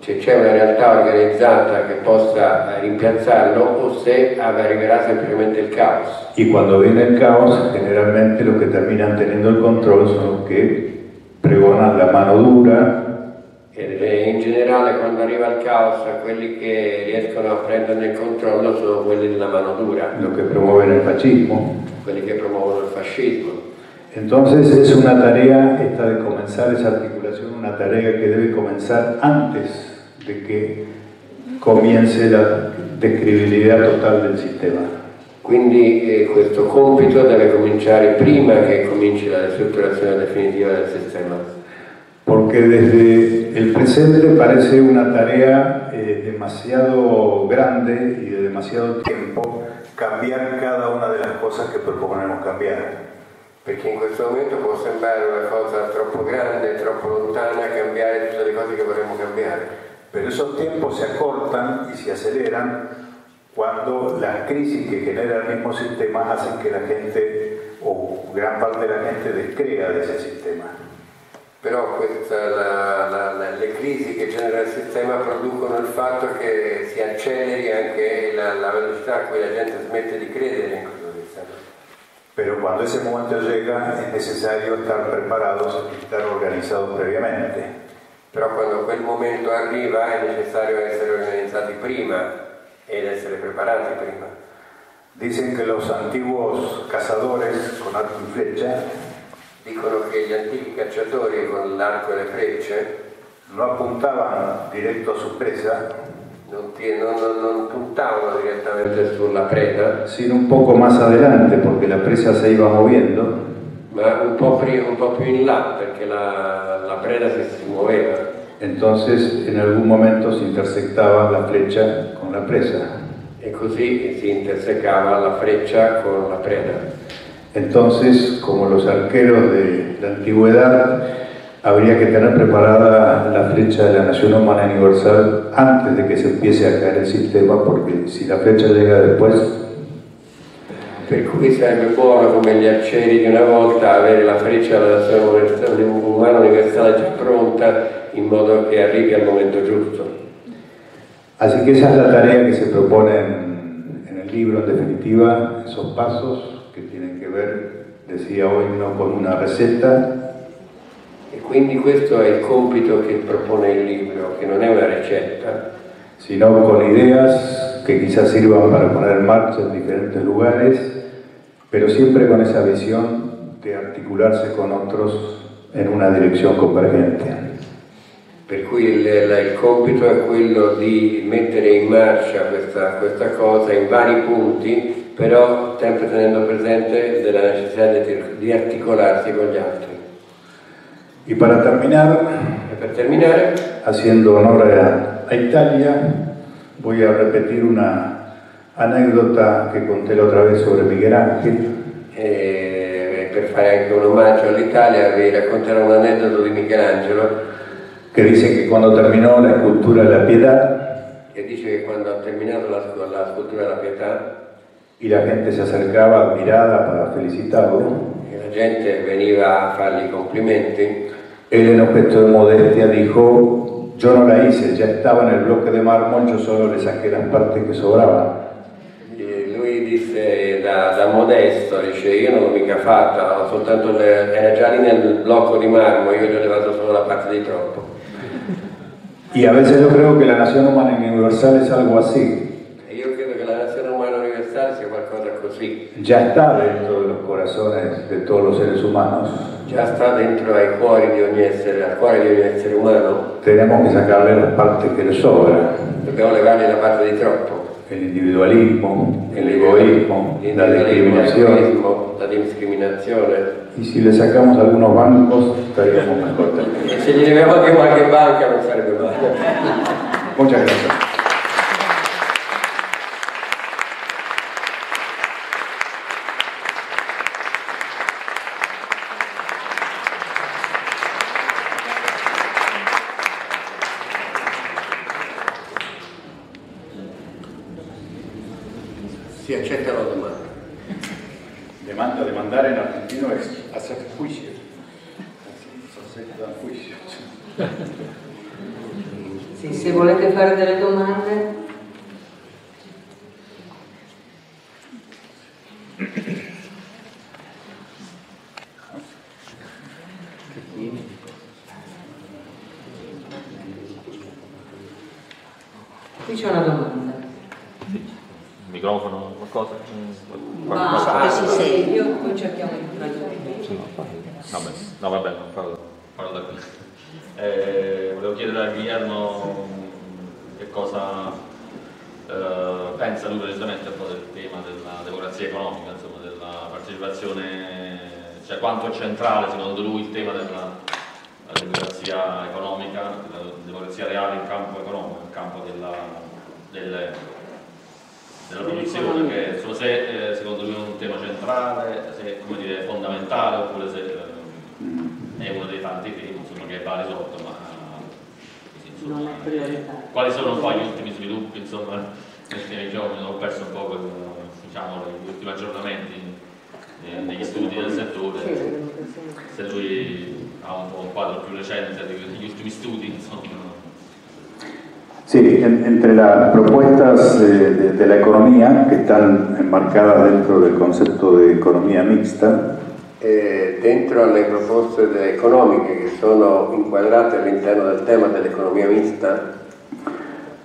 [SPEAKER 1] se c'è una realtà organizzata che possa rimpiazzarlo o se arriverà semplicemente il caos.
[SPEAKER 2] Y cuando viene el caos, generalmente los que terminan teniendo el control son los que pregonan la mano dura.
[SPEAKER 1] E in generale quando arriva il caos quelli che riescono a prenderne il controllo sono quelli della mano dura.
[SPEAKER 2] Los que promueven el fascismo.
[SPEAKER 1] Quelli che promuovono il fascismo.
[SPEAKER 2] Entonces es una tarea, esta de comenzar esa articulación, una tarea que debe comenzar antes de que comience la describilidad total del sistema.
[SPEAKER 1] Quindi questo compito deve cominciare prima che cominci la ristrutturazione definitiva del sistema.
[SPEAKER 2] porque desde el presente parece una tarea demasiado grande y de demasiado tiempo cambiar cada una de las cosas que proponemos cambiare.
[SPEAKER 1] Perché in questo momento può sembrare una cosa troppo grande, troppo lontana, cambiare tutte le cose che vorremmo cambiare.
[SPEAKER 2] Pero esos tiempos se acortan y se aceleran cuando las crisis que genera el mismo sistema hacen que la gente, o gran parte de la gente, descrea de ese sistema.
[SPEAKER 1] Però le crisi che genera il sistema producono il fatto che si acceleri anche la velocità a cui la gente smette di credere in questo sistema.
[SPEAKER 2] Pero cuando ese momento llega es necesario estar preparados y estar organizados previamente.
[SPEAKER 1] Però quando quel momento arriva è necessario essere organizzati prima ed essere preparati prima.
[SPEAKER 2] Dicen que los antiguos cazadores con arco y flecha
[SPEAKER 1] Dicono che gli antichi cacciatori con l'arco e le frecce
[SPEAKER 2] no apuntaban directo a su presa,
[SPEAKER 1] non puntavano direttamente sulla preda,
[SPEAKER 2] sino un poco más adelante porque la presa se iba moviendo.
[SPEAKER 1] ma un po' più in là perché la preda si muoveva.
[SPEAKER 2] Entonces en algún momento se intersectaba la flecha con la presa.
[SPEAKER 1] E così si intersecava la freccia con la preda.
[SPEAKER 2] Entonces, como los arqueros de la antigüedad, habría que tener preparada la flecha de la Nación Humana Universal antes de que se empiece a caer el sistema, porque si la flecha llega después...
[SPEAKER 1] Per cui sarebbe buono, come gli arcieri di una volta, avere la freccia della Nazione Umana Universale già pronta, in modo che arrivi al momento giusto.
[SPEAKER 2] Así que esa es la tarea que se propone en el libro, en definitiva, esos pasos que tienen que ver, decía hoy, no con una receta.
[SPEAKER 1] E quindi questo è il compito che propone il libro, che non è una ricetta,
[SPEAKER 2] sino con ideas que quizás sirvan para poner en marcha en diferentes lugares, pero siempre con esa visión de articularse con otros en una dirección convergente.
[SPEAKER 1] Per cui il compito è quello di mettere in marcia questa cosa in vari punti, però sempre tenendo presente della necessità di articolarsi con gli altri.
[SPEAKER 2] Y para terminar, haciendo honor a Italia, voy a repetir una anécdota que conté la otra vez sobre Miguel Ángel.
[SPEAKER 1] Per fare anche un omaggio all'Italia vi racconterò un aneddoto di Michelangelo
[SPEAKER 2] que dice que cuando terminó la escultura de la Pietà,
[SPEAKER 1] che dice che quando ha terminato la scultura della Pietà
[SPEAKER 2] y la gente se acercaba admirada para felicitarlo,
[SPEAKER 1] e la gente veniva a fargli i complimenti,
[SPEAKER 2] él en un gesto de modestia dijo: yo no la hice, ya estaba en el bloque de mármol, yo solo le saqué las partes que sobraban.
[SPEAKER 1] E lui disse da modesto, dice: io non l'ho mica fatta, era già lì nel blocco di marmo, io gli ho levato solo la parte di troppo.
[SPEAKER 2] Y a veces yo creo que la Nación Humana Universal es algo así.
[SPEAKER 1] E io credo che la Nazione Umana Universale sia qualcosa così.
[SPEAKER 2] Ya está dentro de los corazones de todos los seres humanos.
[SPEAKER 1] Già sta dentro al cuore di ogni essere umano.
[SPEAKER 2] Tenemos que sacarle las partes que le sobran.
[SPEAKER 1] Dobbiamo levargli la parte di troppo.
[SPEAKER 2] El individualismo, el egoísmo, la discriminación.
[SPEAKER 1] La discriminazione.
[SPEAKER 2] Y si le sacamos algunos bancos, estaríamos mejor también.
[SPEAKER 1] E se gli leviamo anche qualche banca non sarebbe male.
[SPEAKER 2] Muchas gracias.
[SPEAKER 1] Si accetta la domanda.
[SPEAKER 2] Demandar en argentino es hacer juicio. Se aceptan juicios.
[SPEAKER 3] Sì, se volete fare delle domande. Qui c'è una domanda.
[SPEAKER 4] Microfono, qualcosa?
[SPEAKER 3] Ma sì, io poi cerchiamo di prendere.
[SPEAKER 4] No, vabbè, parlo da qui. Volevo chiedere a Guillermo che cosa pensa lui precisamente un po' del tema della democrazia economica, insomma, della partecipazione, cioè quanto è centrale secondo lui il tema della democrazia democrazia economica, la democrazia reale in campo economico, in campo della produzione, che insomma, se secondo lui è un tema centrale, se come dire, è fondamentale, oppure se è uno dei tanti temi insomma, che va risolto, ma insomma,
[SPEAKER 3] non è prioritario.
[SPEAKER 4] Quali sono poi gli ultimi sviluppi, insomma, nei giorni, ho perso un po' diciamo, gli ultimi aggiornamenti negli studi del settore, se lui ha un quadro più recente degli ultimi studi, insomma.
[SPEAKER 2] Sí, entre las propuestas de la economía que están enmarcadas dentro del concepto de economía mixta,
[SPEAKER 1] dentro alle proposte economiche che sono inquadrate all'interno del tema dell'economia mista,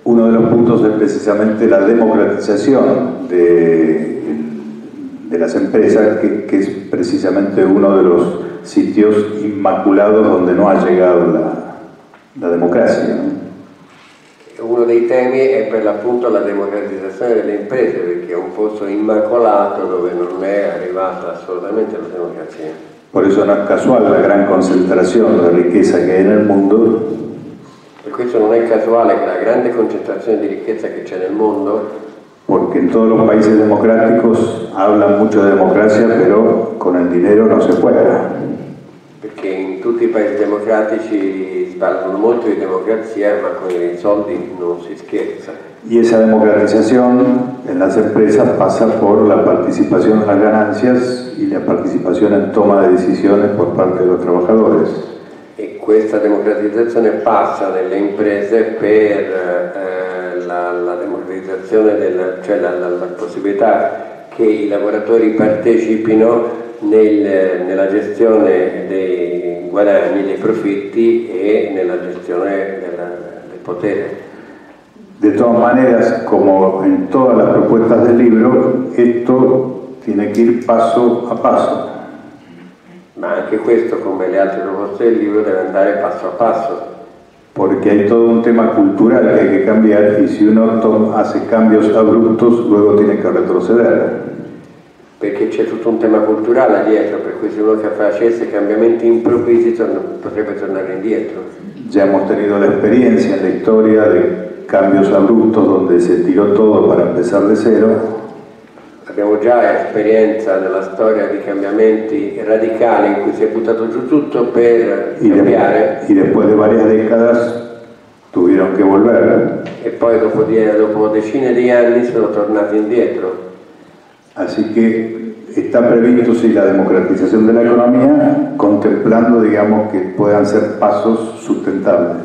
[SPEAKER 2] uno de los puntos es precisamente la democratización de las empresas, que es precisamente uno de los sitios inmaculados donde no ha llegado la democracia, ¿no?
[SPEAKER 1] Uno dei temi è per l'appunto la democratizzazione delle imprese, perché è un posto immacolato dove non è arrivata assolutamente la democrazia.
[SPEAKER 2] Por eso no es casual la gran concentración de riqueza que hay en el mundo.
[SPEAKER 1] Per questo non è casuale che la grande concentrazione di ricchezza che c'è nel mondo,
[SPEAKER 2] porque en todos los países democráticos hablan mucho de democracia, pero con el dinero no se juega.
[SPEAKER 1] perché in tutti i paesi democratici parlano molto di democrazia, ma con i soldi non si scherza.
[SPEAKER 2] Y esa democratización en las empresas pasa por la participación en las ganancias y la participación en toma de decisiones por parte de los trabajadores.
[SPEAKER 1] E questa democratizzazione passa nelle imprese per la democratizzazione, cioè la possibilità che i lavoratori partecipino nella gestione dei guadagni, dei profitti e nella gestione del potere.
[SPEAKER 2] De todas maneras, como en todas las propuestas del libro, esto tiene que ir paso a paso.
[SPEAKER 1] Ma anche questo, come le altre proposte del libro, deve andare passo a passo.
[SPEAKER 2] Porque hay todo un tema cultural que hay que cambiar y si uno hace cambios abruptos, luego tiene que retroceder.
[SPEAKER 1] Perché c'è tutto un tema culturale dietro, per cui se uno che facesse cambiamenti improvvisi potrebbe tornare indietro.
[SPEAKER 2] Ya hemos tenido la experiencia en la historia de cambios abruptos donde se tiró todo para empezar de cero.
[SPEAKER 1] Abbiamo già esperienza nella storia di cambiamenti radicali in cui si è buttato giù tutto per cambiare.
[SPEAKER 2] Y después de varias décadas tuvieron que volver.
[SPEAKER 1] E poi dopo decine di anni sono tornati indietro.
[SPEAKER 2] Así que está previsto sí, la democratización de la economía, contemplando, digamos, que puedan ser pasos sustentables.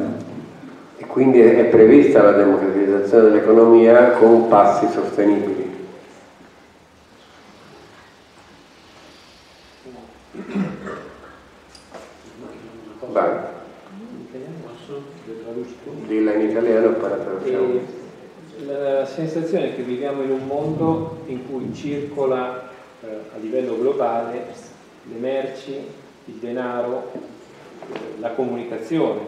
[SPEAKER 1] E quindi è prevista la democratizzazione dell'economia con passi sostenibili. Vai. Dilla in italiano e poi la traduciamo.
[SPEAKER 5] La sensazione è che viviamo in un mondo in cui circola a livello globale le merci, il denaro, la comunicazione.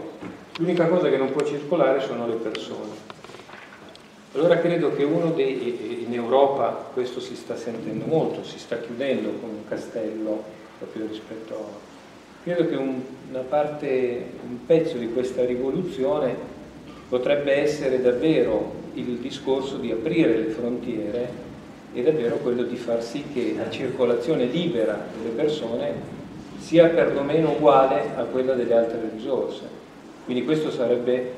[SPEAKER 5] L'unica cosa che non può circolare sono le persone. Allora credo che in Europa questo si sta sentendo molto, si sta chiudendo con un castello proprio rispetto a... Credo che un pezzo di questa rivoluzione potrebbe essere davvero il discorso di aprire le frontiere e davvero quello di far sì che la circolazione libera delle persone sia perlomeno uguale a quella delle altre risorse. Quindi questo sarebbe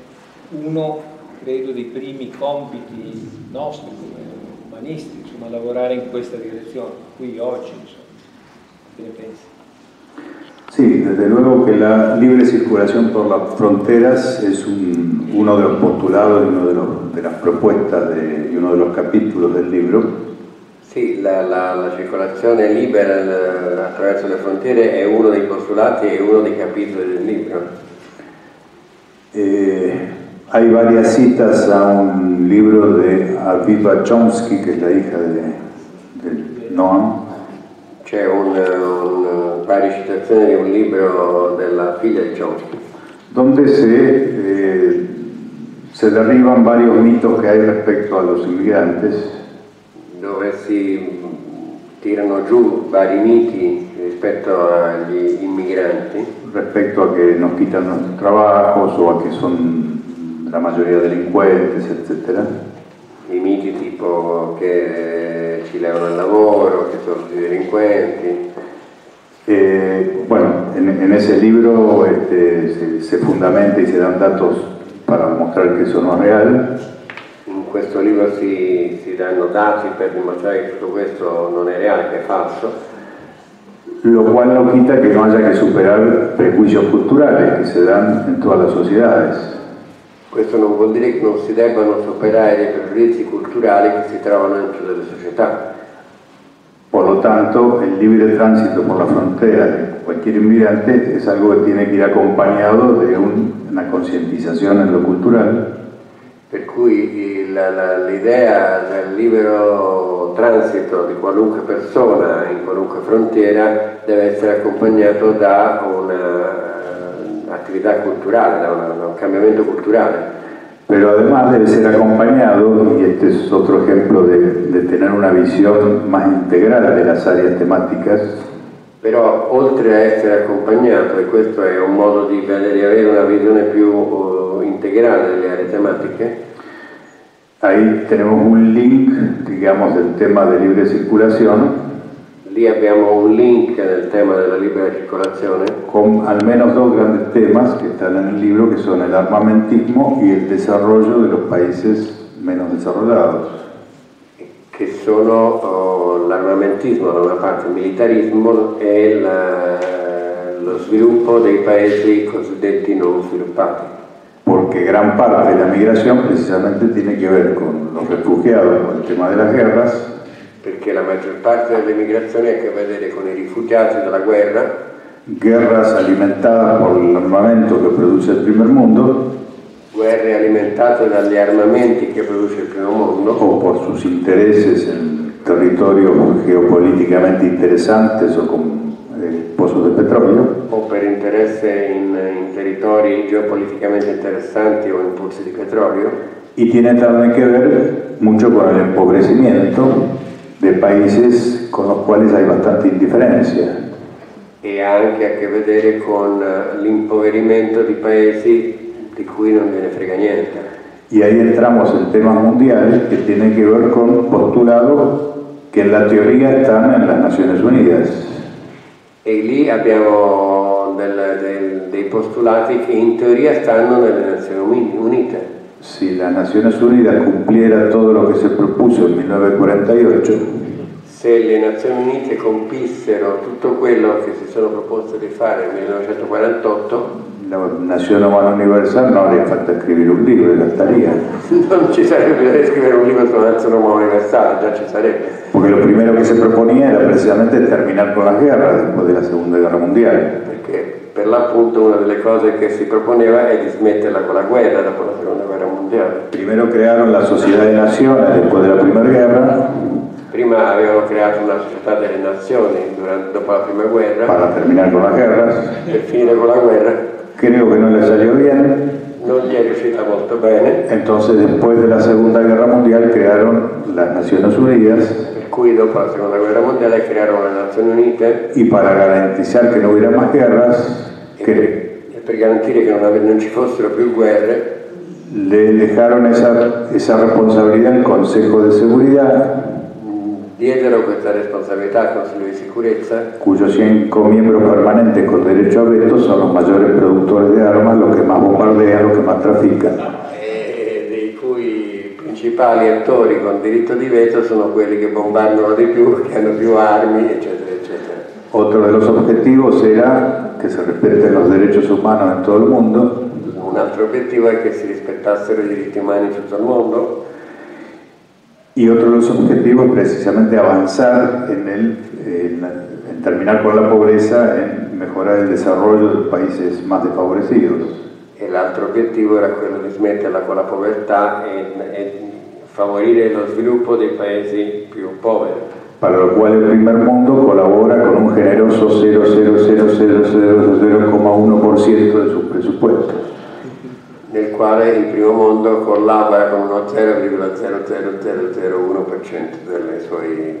[SPEAKER 5] uno, credo, dei primi compiti nostri come umanisti, insomma, lavorare in questa direzione, qui oggi, insomma. Che ne pensi?
[SPEAKER 2] Sí, desde luego que la libre circulación por las fronteras es uno de los postulados y uno de las propuestas y uno de los capítulos del libro.
[SPEAKER 1] Sì, la circolazione libera attraverso le frontiere è uno dei postulati e uno dei capitoli del libro.
[SPEAKER 2] Hay varias citas a un libro de Aviva Chomsky, que es la hija de Noam.
[SPEAKER 1] C'è varie citazioni di un libro della figlia di Chomsky,
[SPEAKER 2] donde se derriban varios mitos que hay respecto a los inmigrantes.
[SPEAKER 1] Dove si tirano giù vari miti rispetto agli immigranti.
[SPEAKER 2] respecto a que nos quitan nuestros trabajos o a que son la mayoría delincuentes, etc.
[SPEAKER 1] I miti tipo che ci levano il lavoro, che sono tutti delinquenti.
[SPEAKER 2] Bueno, en ese libro se fundamenta y se dan datos para mostrar que eso no es real.
[SPEAKER 1] In questo libro si danno dati per dimostrare che tutto questo non è reale, che è falso.
[SPEAKER 2] Lo cual no quita que no haya que superar prejuicios culturales que se dan en todas las sociedades.
[SPEAKER 1] Questo non vuol dire che non si debbano superare dei pregiudizi culturali che si trovano in tutte le società.
[SPEAKER 2] Por lo tanto, el libre tránsito por la frontera de cualquier inmigrante es algo que tiene que ir acompañado de una concientización en lo cultural.
[SPEAKER 1] Per cui l'idea del libero transito di qualunque persona in qualunque frontiera deve essere accompagnato da un'attività culturale, da un cambiamento culturale.
[SPEAKER 2] Pero además debe ser acompañado, y este es otro ejemplo de tener una visión más integral de las áreas temáticas.
[SPEAKER 1] Però oltre a essere accompagnato, e questo è un modo di avere una visione più integrale delle aree tematiche,
[SPEAKER 2] ahí tenemos un link, digamos, del tema de libre circulación.
[SPEAKER 1] Lì abbiamo un link nel tema della libera circolazione
[SPEAKER 2] con al menos dos grandes temas que están en el libro, que son el armamentismo y el desarrollo de los países menos desarrollados.
[SPEAKER 1] Che sono l'armamentismo da una parte, il militarismo e lo sviluppo dei paesi cosiddetti non sviluppati.
[SPEAKER 2] Porque gran parte de la migración precisamente tiene que ver con los refugiados, con el tema de las guerras.
[SPEAKER 1] Perché la maggior parte delle migrazioni ha a che vedere con i rifugiati dalla guerra.
[SPEAKER 2] Guerras alimentadas por el armamento que produce el primer mundo.
[SPEAKER 1] Guerre alimentate dagli armamenti che produce il primo mondo.
[SPEAKER 2] O por sus intereses en territorios geopolíticamente interesantes o con pozos de petróleo.
[SPEAKER 1] O per interesse in territori geopoliticamente interessanti o in pozzi di petrolio.
[SPEAKER 2] Y tiene también que ver mucho con el empobrecimiento de países con los cuales hay bastante indiferencia.
[SPEAKER 1] E ha anche a che vedere con l'impoverimento di paesi di cui non gliene frega niente.
[SPEAKER 2] Y ahí entramos en temas mundiales que tienen que ver con postulados que en la teoría están en las Naciones Unidas.
[SPEAKER 1] E lì abbiamo dei postulati che in teoria stanno nelle Nazioni Unite.
[SPEAKER 2] Si las Naciones Unidas cumpliera todo lo que se propuso en 1948,
[SPEAKER 1] se le Nazioni Unite compissero tutto quello che si sono proposte di fare nel 1948,
[SPEAKER 2] la Nación Humana Universal no haría falta escribir un libro, ya estaría.
[SPEAKER 1] Non ci sarebbe bisogno di scrivere un libro sulla Nazione Umana Universale, già ci sarebbe.
[SPEAKER 2] Porque lo primero que se proponía era precisamente terminar con las guerras después de la Segunda Guerra Mundial.
[SPEAKER 1] Perché per l'appunto una delle cose che si proponeva è di smetterla con la guerra dopo la Seconda Guerra Mondiale.
[SPEAKER 2] Primero crearon la Sociedad de Naciones después de la Primera Guerra.
[SPEAKER 1] Prima avevano creato una società delle nazioni dopo la Prima Guerra.
[SPEAKER 2] Para terminar con las guerras.
[SPEAKER 1] Per finire con la guerra.
[SPEAKER 2] Creo que no le salió bien.
[SPEAKER 1] Non gli è riuscita molto bene.
[SPEAKER 2] Entonces, después de la Segunda Guerra Mundial, crearon las Naciones Unidas.
[SPEAKER 1] Per cui dopo la Seconda Guerra Mondiale crearono le Nazioni Unite.
[SPEAKER 2] Y para garantizar que no hubiera más guerras,
[SPEAKER 1] e per garantire che non ci fossero più guerre,
[SPEAKER 2] le dejaron esa responsabilidad al Consejo de Seguridad,
[SPEAKER 1] diedero questa responsabilità al Consiglio di Sicurezza,
[SPEAKER 2] cuyos 5 miembros permanentes con derecho a veto son los mayores productores de armas, los que más bombardean, los que más trafican.
[SPEAKER 1] E dei cui principali attori con diritto di veto sono quelli che bombardano di più, che hanno più armi, eccetera, eccetera.
[SPEAKER 2] Otro de los objetivos era que se respeten los derechos humanos en todo el mundo.
[SPEAKER 1] Un altro obiettivo è che si rispettassero i diritti umani in tutto il mondo.
[SPEAKER 2] Y otro de los objetivos es precisamente avanzar en terminar con la pobreza, en mejorar el desarrollo de los países más desfavorecidos.
[SPEAKER 1] E l'altro obiettivo era quello di smetterla con la povertà e favorire lo sviluppo dei paesi più poveri.
[SPEAKER 2] Para lo cual el primer mundo colabora con un generoso 0,00000,1% de sus presupuestos.
[SPEAKER 1] Nel quale il primo mondo collabora con uno 0,00001% dei suoi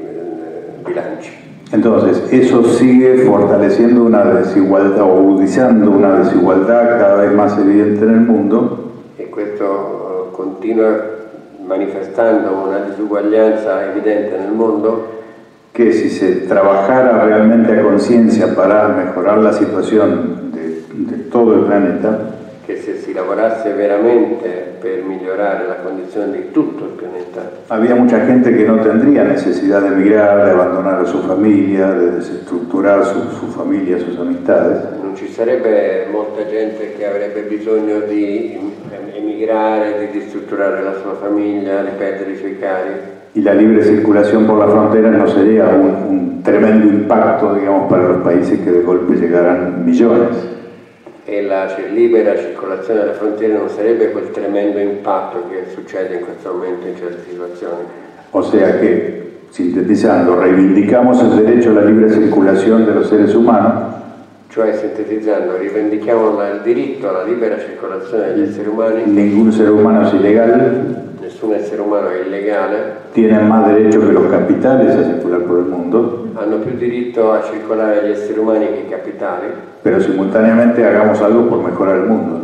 [SPEAKER 1] bilanci.
[SPEAKER 2] Entonces, eso sigue fortaleciendo una desigualdad, o agudizando una desigualdad cada vez más evidente en el mundo.
[SPEAKER 1] E questo continua manifestando una disuguaglianza evidente nel mondo,
[SPEAKER 2] que si se trabajara realmente a conciencia para mejorar la situación de todo el planeta,
[SPEAKER 1] che se si lavorasse veramente per migliorare la condizione di tutto il pianeta,
[SPEAKER 2] había mucha gente que no tendría necesidad de emigrar, de abandonar a su familia, de desestructurar su familia, sus amistades.
[SPEAKER 1] non ci sarebbe molta gente che avrebbe bisogno di emigrare, di ristrutturare la sua famiglia, di perdere i suoi cari.
[SPEAKER 2] Y la libre circulación por las fronteras no sería un tremendo impacto, digamos, para los países que de golpe llegaran millones.
[SPEAKER 1] E la libera circolazione delle frontiere non sarebbe quel tremendo impatto che succede in questo momento in certe situazioni.
[SPEAKER 2] O sea que, sintetizando, reivindicamos el derecho a la libre circulación de los seres humanos.
[SPEAKER 1] Cioè, sintetizzando, rivendichiamo il diritto alla libera circolazione degli esseri umani.
[SPEAKER 2] Ningún ser humano es ilegal.
[SPEAKER 1] Nessun essere umano è illegale.
[SPEAKER 2] Tienen más derecho que los capitales a circular por el mundo.
[SPEAKER 1] Hanno più diritto a circolare gli esseri umani che i capitali.
[SPEAKER 2] Pero simultáneamente hagamos algo por mejorar el mundo.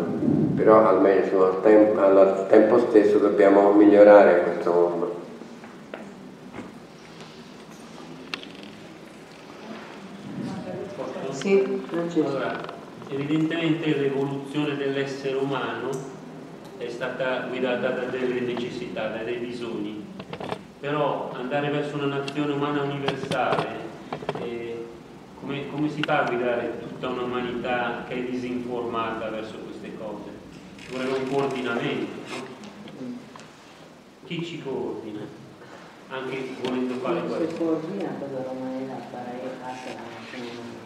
[SPEAKER 1] Però al tempo stesso dobbiamo migliorare questo mondo.
[SPEAKER 3] Sì, Francesco.
[SPEAKER 6] Allora, evidentemente l'evoluzione dell'essere umano è stata guidata da delle necessità, da dei bisogni, però andare verso una nazione umana universale, come si fa a guidare tutta un'umanità che è disinformata verso queste cose? Ci vuole un coordinamento, no? Chi ci coordina? Anche volendo fare questo.
[SPEAKER 3] Se coordina toda la humanidad para ir hacia la nación universal.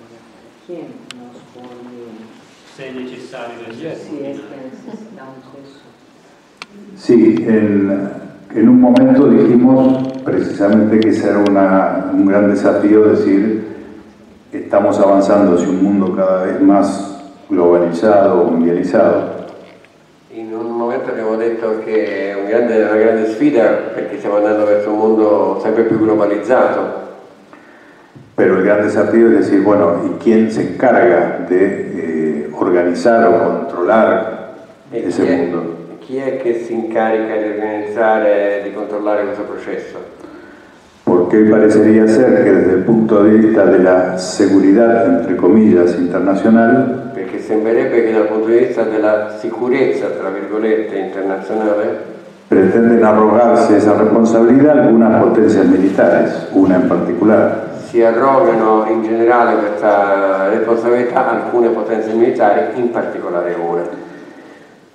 [SPEAKER 3] ¿Quién nos coordina?
[SPEAKER 6] Se è necessario essere
[SPEAKER 3] Si es
[SPEAKER 6] coordinati.
[SPEAKER 3] que necesitamos eso.
[SPEAKER 2] Sí, en un momento dijimos precisamente que ese era un gran desafío, decir, estamos avanzando hacia un mundo cada vez más globalizado, mundializado.
[SPEAKER 1] In un momento abbiamo detto che è una grande sfida perché stiamo andando verso un mondo sempre più globalizzato.
[SPEAKER 2] Pero el gran desafío es decir, bueno, ¿y quién se encarga de organizar o controlar ese mundo?
[SPEAKER 1] Chi è che si incarica di organizzare e di controllare questo processo?
[SPEAKER 2] Porque hoy parecería ser que desde el punto de vista de la seguridad, entre comillas, internacional,
[SPEAKER 1] Perché sembrerebbe che dal punto di vista della sicurezza, tra virgolette, internazionale,
[SPEAKER 2] pretenden arrogarse esa responsabilidad algunas potencias militares, una en particular.
[SPEAKER 1] si arrogano in generale questa responsabilità alcune potenze militari, in particolare una.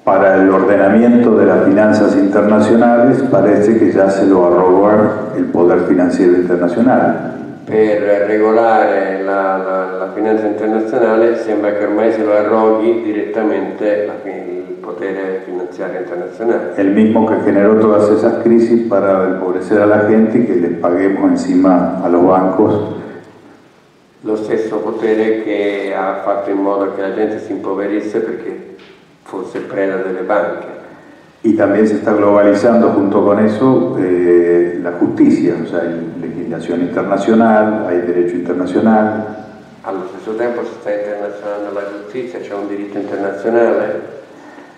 [SPEAKER 2] Para el ordenamiento de las finanzas internacionales parece que ya se lo arroga el poder financiero internacional.
[SPEAKER 1] Per regolare la finanza internazionale sembra che ormai se lo arroghi direttamente il potere finanziario internazionale.
[SPEAKER 2] El mismo que generó todas esas crisis para empobrecer a la gente y que les paguemos encima a los bancos.
[SPEAKER 1] Lo stesso potere che ha fatto in modo che la gente si impoverisse perché fosse preda delle banche.
[SPEAKER 2] Y también se está globalizando junto con eso la justicia, o sea, hay legislación internacional, hay derecho internacional.
[SPEAKER 1] Allo stesso tempo si sta internazionando la giustizia, c'è un diritto internazionale.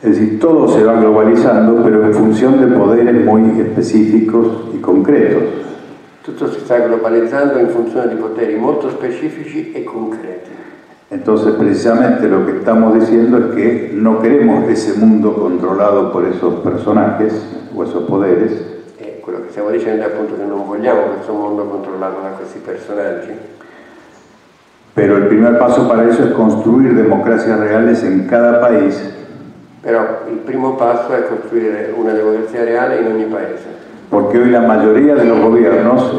[SPEAKER 2] Es decir, todo se va globalizando, pero en función de poderes muy específicos y concretos.
[SPEAKER 1] Tutto si sta globalizzando in funzione di poteri molto specifici e concreti.
[SPEAKER 2] Entonces, precisamente lo que estamos diciendo es que no queremos ese mundo controlado por esos personajes o esos poderes.
[SPEAKER 1] E quello che stiamo dicendo è appunto che non vogliamo questo mondo controllato da questi personaggi.
[SPEAKER 2] Pero el primer paso para eso es construir democracias reales en cada país.
[SPEAKER 1] Però il primo passo è costruire una democrazia reale in ogni paese.
[SPEAKER 2] Porque hoy la mayoría de los gobiernos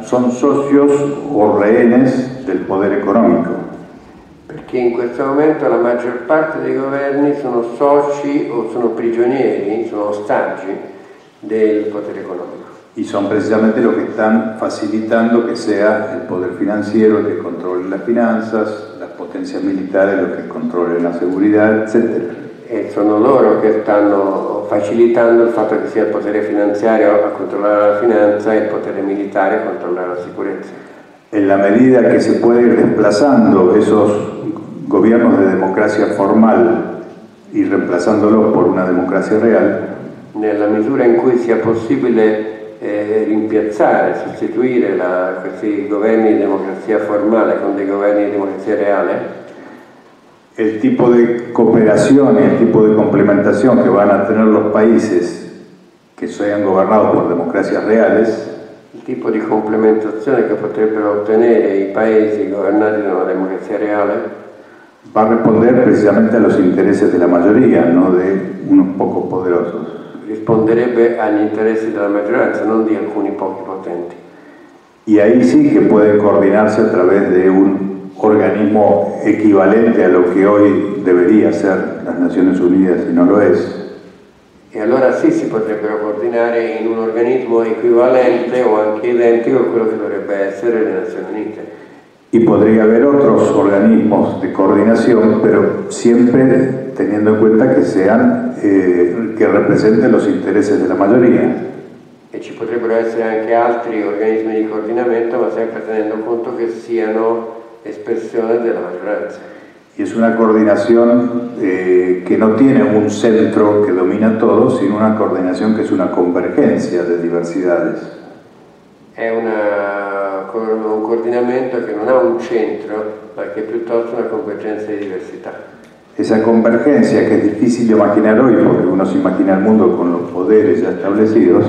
[SPEAKER 2] son socios o rehenes del poder económico.
[SPEAKER 1] Perché in questo momento la maggior parte dei governi sono soci o sono prigionieri, sono ostaggi del potere economico.
[SPEAKER 2] Y son precisamente los que están facilitando que sea el poder financiero el que controle las finanzas, las potencias militares los que controlen la seguridad, etc.
[SPEAKER 1] E sono loro che stanno facilitando il fatto che sia il potere finanziario a controllare la finanza e il potere militare a controllare la sicurezza.
[SPEAKER 2] En la medida que se puede ir desplazando esos gobiernos de democracia formal y reemplazándolos por una democracia real,
[SPEAKER 1] nella misura in cui sia possibile rimpiazzare, sostituire questi governi di democrazia formale con dei governi di democrazia reale,
[SPEAKER 2] el tipo de cooperación y el tipo de complementación que van a tener los países que sean gobernados por democracias reales,
[SPEAKER 1] il tipo di complementazione che potrebbero ottenere i paesi governati da una democrazia reale,
[SPEAKER 2] va a responder precisamente a los intereses de la mayoría, no de unos pocos poderosos.
[SPEAKER 1] risponderebbe agli interessi della maggioranza, non di alcuni pochi potenti.
[SPEAKER 2] Y ahí sí que pueden coordinarse a través de un organismo equivalente a lo que hoy debería ser las Naciones Unidas y no lo es.
[SPEAKER 1] E allora sì, si potrebbero coordinare in un organismo equivalente o anche identico a quello che dovrebbe essere le Nazioni Unite.
[SPEAKER 2] Y podría haber otros organismos de coordinación, pero siempre teniendo en cuenta que sean, que representen los intereses de la mayoría.
[SPEAKER 1] E ci potrebbero essere anche altri organismi di coordinamento, ma sempre tenendo conto che siano espressione della maggioranza.
[SPEAKER 2] Y es una coordinación que no tiene un centro que domina todo, sino una coordinación que es una convergencia de diversidades.
[SPEAKER 1] È un coordinamento che non ha un centro, ma che è piuttosto una convergenza di diversità.
[SPEAKER 2] Esa convergencia, que es difícil de imaginar hoy, porque uno se imagina el mundo con los poderes ya establecidos,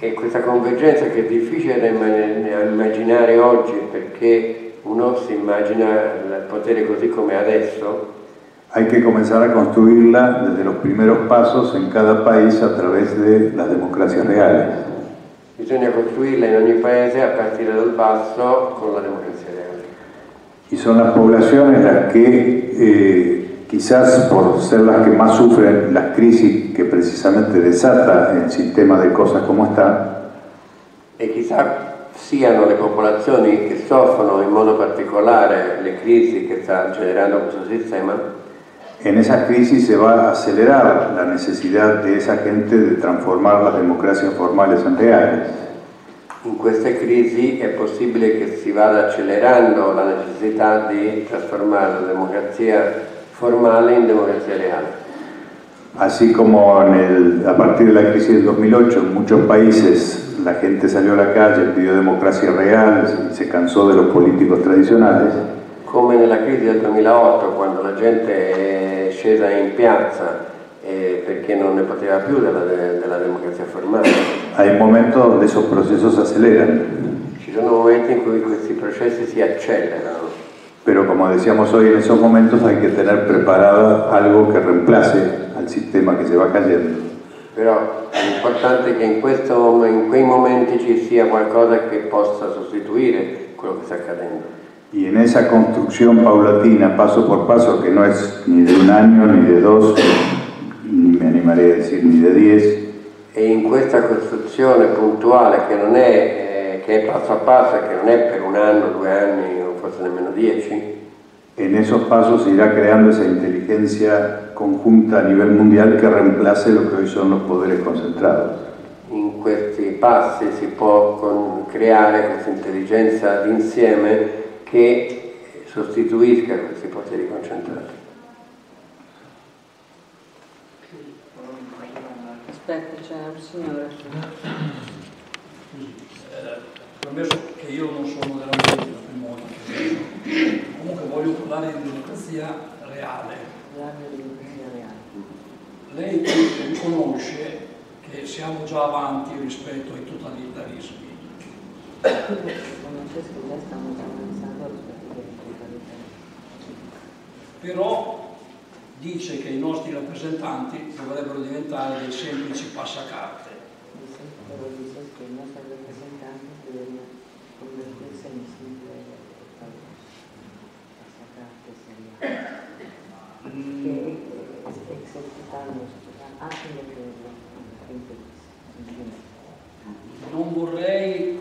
[SPEAKER 1] E questa convergenza che è difficile da immaginare oggi, perché uno si immagina il potere così come adesso,
[SPEAKER 2] hay que comenzar a construirla desde los primeros pasos en cada país a través de las democracias reales.
[SPEAKER 1] bisogna costruirla in ogni paese a partire dal basso con la democrazia reale.
[SPEAKER 2] Y son las poblaciones las que, quizás por ser las que más sufren las crisis que precisamente desata el sistema de cosas como está,
[SPEAKER 1] E chissà siano le popolazioni che soffrono in modo particolare le crisi che sta generando questo sistema.
[SPEAKER 2] en esas crisis se va a acelerar la necesidad de esa gente de transformar las democracias formales en reales.
[SPEAKER 1] In queste crisi è possibile che si vada accelerando la necessità di trasformare la democrazia formale in democrazia reale.
[SPEAKER 2] Así como a partir de la crisis del 2008 en muchos países la gente salió a la calle, pidió democracia real y se cansó de los políticos tradicionales,
[SPEAKER 1] Come nella crisi del 2008, quando la gente è scesa in piazza perché non ne poteva più della democrazia formale.
[SPEAKER 2] hay momentos donde esos procesos se aceleran.
[SPEAKER 1] Ci sono momenti in cui questi processi si accelerano,
[SPEAKER 2] Pero como decíamos hoy, en esos momentos hay que tener preparado algo que reemplace al sistema que se va cayendo.
[SPEAKER 1] però è importante che in quei momenti ci sia qualcosa che possa sostituire quello che sta accadendo.
[SPEAKER 2] Y en esa construcción paulatina, paso por paso, que no es ni de un año, ni de dos, ni me animaré a decir ni de 10,
[SPEAKER 1] E in questa costruzione puntuale che non è, che è passo a passo e che non è per un anno, 2 anni o forse nemmeno 10,
[SPEAKER 2] en esos pasos se irá creando esa inteligencia conjunta a nivel mundial que reemplace lo que hoy son los poderes concentrados.
[SPEAKER 1] in questi passi si può creare questa intelligenza d'insieme che sostituisca questi poteri concentrati.
[SPEAKER 3] Aspetta, c'è un signore.
[SPEAKER 7] Premesso che io non sono dell'ambiente, comunque voglio parlare di democrazia reale. Lei riconosce che siamo già avanti rispetto ai totalitarismi. Però dice che i nostri rappresentanti dovrebbero diventare dei semplici passacarte. Non vorrei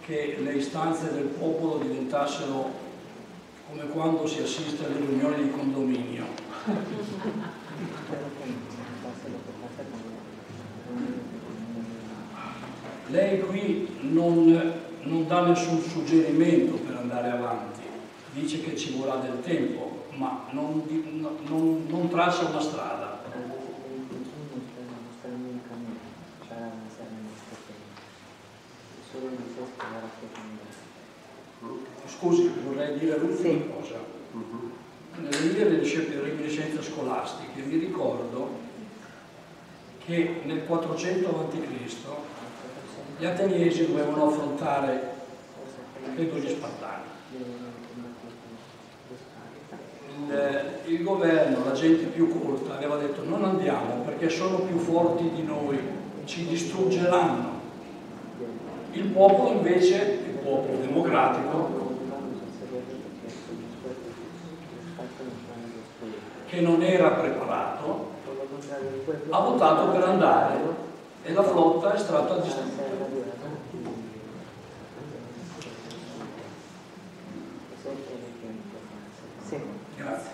[SPEAKER 7] che le istanze del popolo diventassero come quando si assiste alle riunioni di condominio. Lei qui non non dà nessun suggerimento per andare avanti, dice che ci vorrà del tempo, ma non traccia una strada. Scusi, vorrei dire l'ultima cosa. Nelle mie reminiscenze scolastiche mi ricordo che nel 400 a.C. gli ateniesi dovevano affrontare, credo, gli Spartani. Il governo, la gente più colta, aveva detto non andiamo perché sono più forti di noi, ci distruggeranno. Il popolo invece, il popolo democratico, che non era preparato, ha votato per andare e la flotta è stata distrutta. Grazie.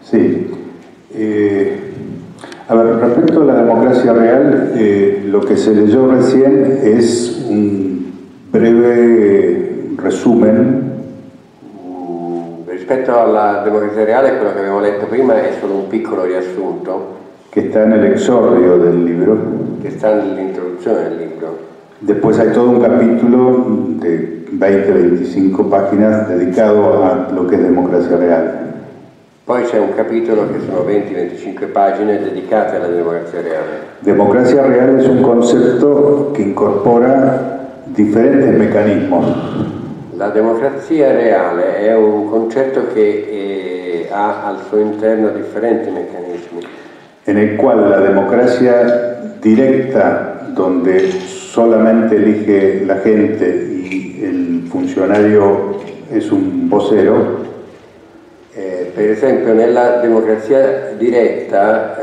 [SPEAKER 2] Sí. A ver, respecto a la democracia real, lo que se leyó recién es un breve resumen.
[SPEAKER 1] Rispetto alla democrazia reale, quello che avevo letto prima è solo un piccolo riassunto
[SPEAKER 2] que está en el exordio del libro.
[SPEAKER 1] che sta nell'introduzione del libro.
[SPEAKER 2] Después hay todo un capítulo de 20-25 páginas dedicado a lo que es democracia real.
[SPEAKER 1] Poi c'è un capitolo che sono 20-25 pagine dedicate alla democrazia reale.
[SPEAKER 2] Democracia real es un concepto que incorpora diferentes mecanismos.
[SPEAKER 1] La democrazia reale è un concetto che ha al suo interno differenti meccanismi.
[SPEAKER 2] En el cual la democracia directa, donde solamente elige la gente y el funcionario es un vocero.
[SPEAKER 1] Per esempio nella democrazia diretta,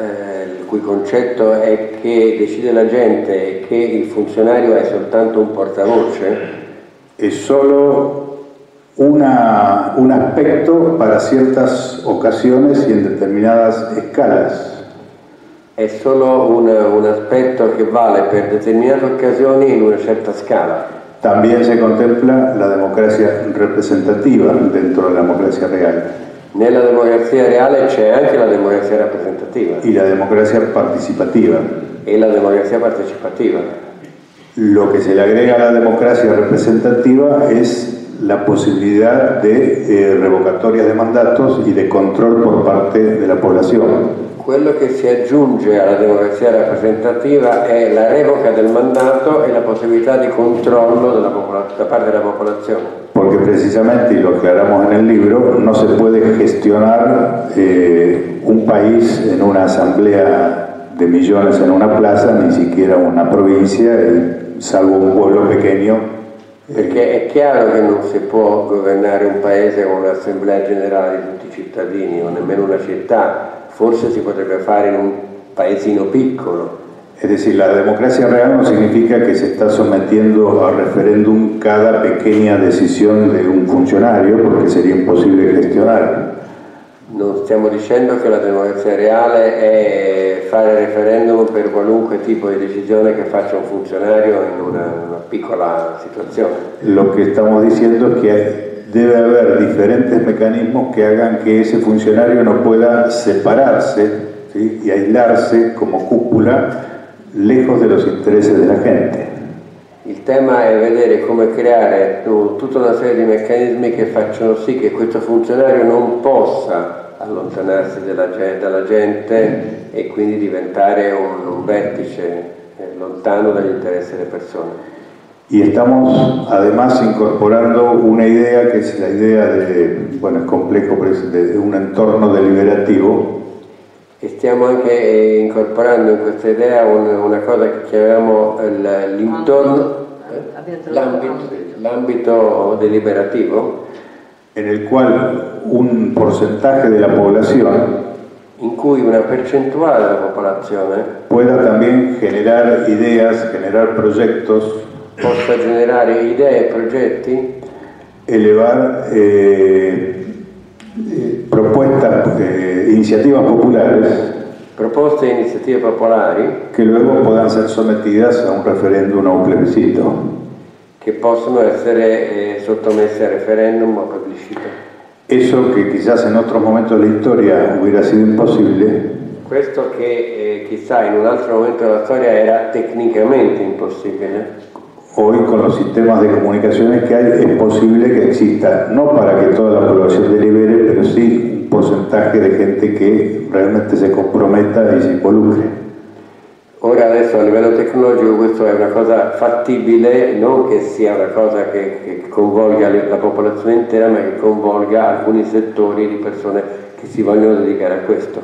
[SPEAKER 1] il cui concetto è che decide la gente e che il funzionario è soltanto un portavoce,
[SPEAKER 2] es solo un aspecto para ciertas ocasiones y en determinadas escalas.
[SPEAKER 1] è solo un aspetto che vale per determinate occasioni in una certa scala.
[SPEAKER 2] También se contempla la democracia representativa dentro de la democracia real.
[SPEAKER 1] Nella democrazia reale c'è anche la democrazia rappresentativa
[SPEAKER 2] Y la democracia participativa.
[SPEAKER 1] e la democrazia partecipativa.
[SPEAKER 2] Lo que se le agrega a la democracia representativa es la posibilidad de revocatorias de mandatos y de control por parte de la población.
[SPEAKER 1] Quello che si aggiunge alla democrazia rappresentativa è la revoca del mandato e la possibilità di controllo da parte della popolazione.
[SPEAKER 2] Porque precisamente, y lo aclaramos en el libro, no se puede gestionar un país en una asamblea de millones en una plaza, ni siquiera una provincia, salvo un pueblo pequeño.
[SPEAKER 1] Perché è chiaro che non si può governare un paese con un'assemblea generale di tutti i cittadini o nemmeno una città, forse si potrebbe fare in un paesino piccolo.
[SPEAKER 2] Es decir, la democracia real no significa que se está sometiendo a referéndum cada pequeña decisión de un funcionario, porque sería imposible gestionar.
[SPEAKER 1] Non stiamo dicendo che la democrazia reale è fare referendum per qualunque tipo di decisione che faccia un funzionario in una piccola situazione.
[SPEAKER 2] Lo que estamos diciendo es que debe haber diferentes mecanismos que hagan que ese funcionario no pueda separarse, ¿sí?, y aislarse como cúpula lejos de los intereses de la gente.
[SPEAKER 1] Il tema è vedere come creare tutta una serie di meccanismi che facciano sì che questo funzionario non possa allontanarsi dalla gente e quindi diventare un vertice lontano dagli interessi delle persone.
[SPEAKER 2] Y estamos además incorporando una idea que es la idea de, bueno, es complejo, pero es de un entorno deliberativo.
[SPEAKER 1] E stiamo anche incorporando in questa idea una cosa che chiamiamo l'ambito deliberativo,
[SPEAKER 2] en el cual un porcentaje de la población
[SPEAKER 1] in cui una percentuale della popolazione
[SPEAKER 2] pueda también generar ideas, generar proyectos,
[SPEAKER 1] possa generare idee e progetti,
[SPEAKER 2] elevar propuestas, iniciativas populares,
[SPEAKER 1] proposte e iniziative popolari
[SPEAKER 2] que luego puedan ser sometidas a un referéndum o un plebiscito.
[SPEAKER 1] che possono essere sottomesse a referendum o a plebiscito.
[SPEAKER 2] Eso que quizás en otros momentos de la historia hubiera sido imposible,
[SPEAKER 1] Questo che chissà in un altro momento della storia era tecnicamente impossibile,
[SPEAKER 2] hoy con los sistemas de comunicaciones que hay es posible que exista, no para que toda la población delibere, pero sí un porcentaje de gente que realmente se comprometa y se involucre.
[SPEAKER 1] Ora adesso a livello tecnologico questo è una cosa fattibile, non che sia una cosa che coinvolga la popolazione intera, ma che coinvolga alcuni settori di persone che si vogliono dedicare a questo.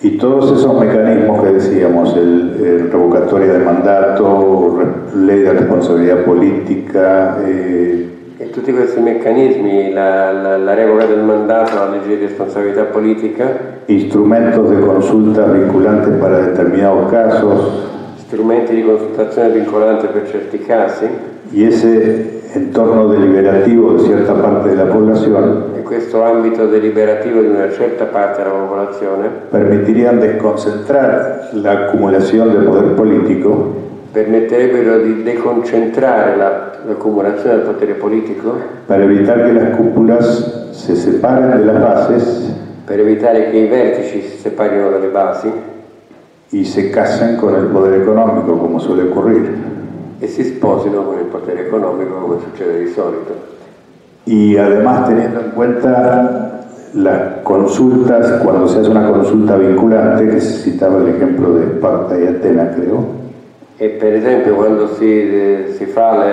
[SPEAKER 2] Y todos esos mecanismos que decíamos, el revocatoria de mandato, ley de responsabilidad política,
[SPEAKER 1] E tutti questi meccanismi, la revoca del mandato, la legge di responsabilità politica,
[SPEAKER 2] instrumentos de consulta vinculantes para determinados casos,
[SPEAKER 1] strumenti di consultazione vincolante per certi casi,
[SPEAKER 2] y ese entorno deliberativo de cierta parte de la población
[SPEAKER 1] e questo ambito deliberativo di una certa parte della popolazione
[SPEAKER 2] permitirían desconcentrar la acumulación de poder político
[SPEAKER 1] permetterebbero di deconcentrare l'accumulazione del potere politico
[SPEAKER 2] para evitar que las cúpulas se separen de las bases
[SPEAKER 1] per evitare che i vertici si separino dalle basi
[SPEAKER 2] y se casen con el poder económico, como suele ocurrir.
[SPEAKER 1] e si sposino con il potere economico come succede di solito.
[SPEAKER 2] Y además teniendo en cuenta las consultas, cuando se hace una consulta vinculante, que se citaba el ejemplo de Esparta y Atena, creo.
[SPEAKER 1] E per esempio quando si fa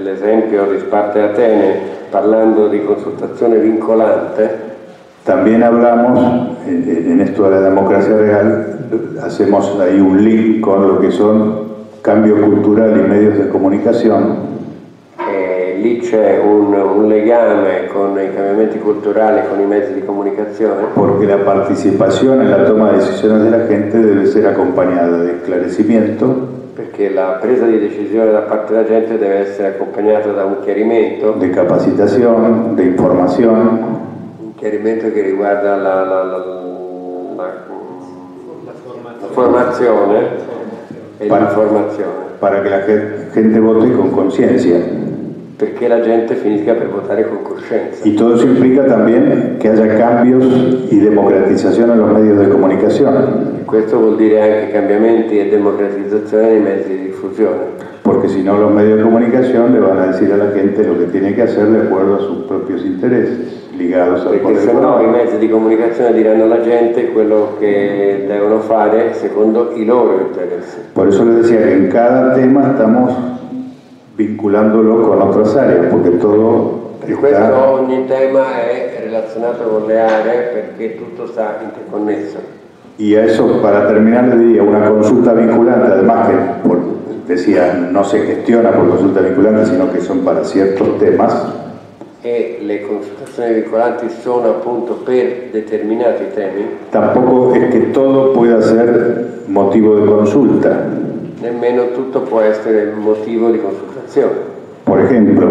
[SPEAKER 1] l'esempio di Sparta e Atene parlando di consultazione vincolante,
[SPEAKER 2] también hablamos, en esto de la democracia real, hacemos ahí un link con lo que son cambio cultural y medios de comunicación.
[SPEAKER 1] Lì c'è un legame con i cambiamenti culturali e con i mezzi di comunicazione.
[SPEAKER 2] Porque la participación en la toma de decisiones de la gente debe ser acompañada de esclarecimiento,
[SPEAKER 1] Perché la presa di decisione da parte della gente deve essere accompagnata da un chiarimento.
[SPEAKER 2] de capacitación, de información,
[SPEAKER 1] Un chiarimento che riguarda la formazione e l'informazione.
[SPEAKER 2] para que la gente vote con conciencia.
[SPEAKER 1] Perché la gente finisca per votare con coscienza.
[SPEAKER 2] Y todo eso implica también que haya cambios y democratización en los medios de comunicación,
[SPEAKER 1] Questo vuol dire anche cambiamenti e democratizzazione dei mezzi di diffusione,
[SPEAKER 2] porque si no los medios de comunicación le van a decir a la gente lo que tiene que hacer de acuerdo a sus propios intereses ligados al
[SPEAKER 1] perché
[SPEAKER 2] poder
[SPEAKER 1] se no i
[SPEAKER 2] económico.
[SPEAKER 1] mezzi di comunicazione diranno alla gente quello che devono fare secondo i loro interessi.
[SPEAKER 2] Por eso les decía que en cada tema estamos vinculándolo con otras áreas, porque todo
[SPEAKER 1] Per questo
[SPEAKER 2] está,
[SPEAKER 1] ogni tema è relazionato con le aree perché tutto sta interconnesso.
[SPEAKER 2] y a eso, para terminar, le diría una consulta vinculante, además que, decía, no se gestiona por consulta vinculante, sino que son para ciertos temas.
[SPEAKER 1] E le consultazioni vincolanti sono appunto per determinati temi,
[SPEAKER 2] Tampoco es que todo pueda ser motivo de consulta.
[SPEAKER 1] nemmeno tutto può essere motivo di consultazione.
[SPEAKER 2] Por ejemplo,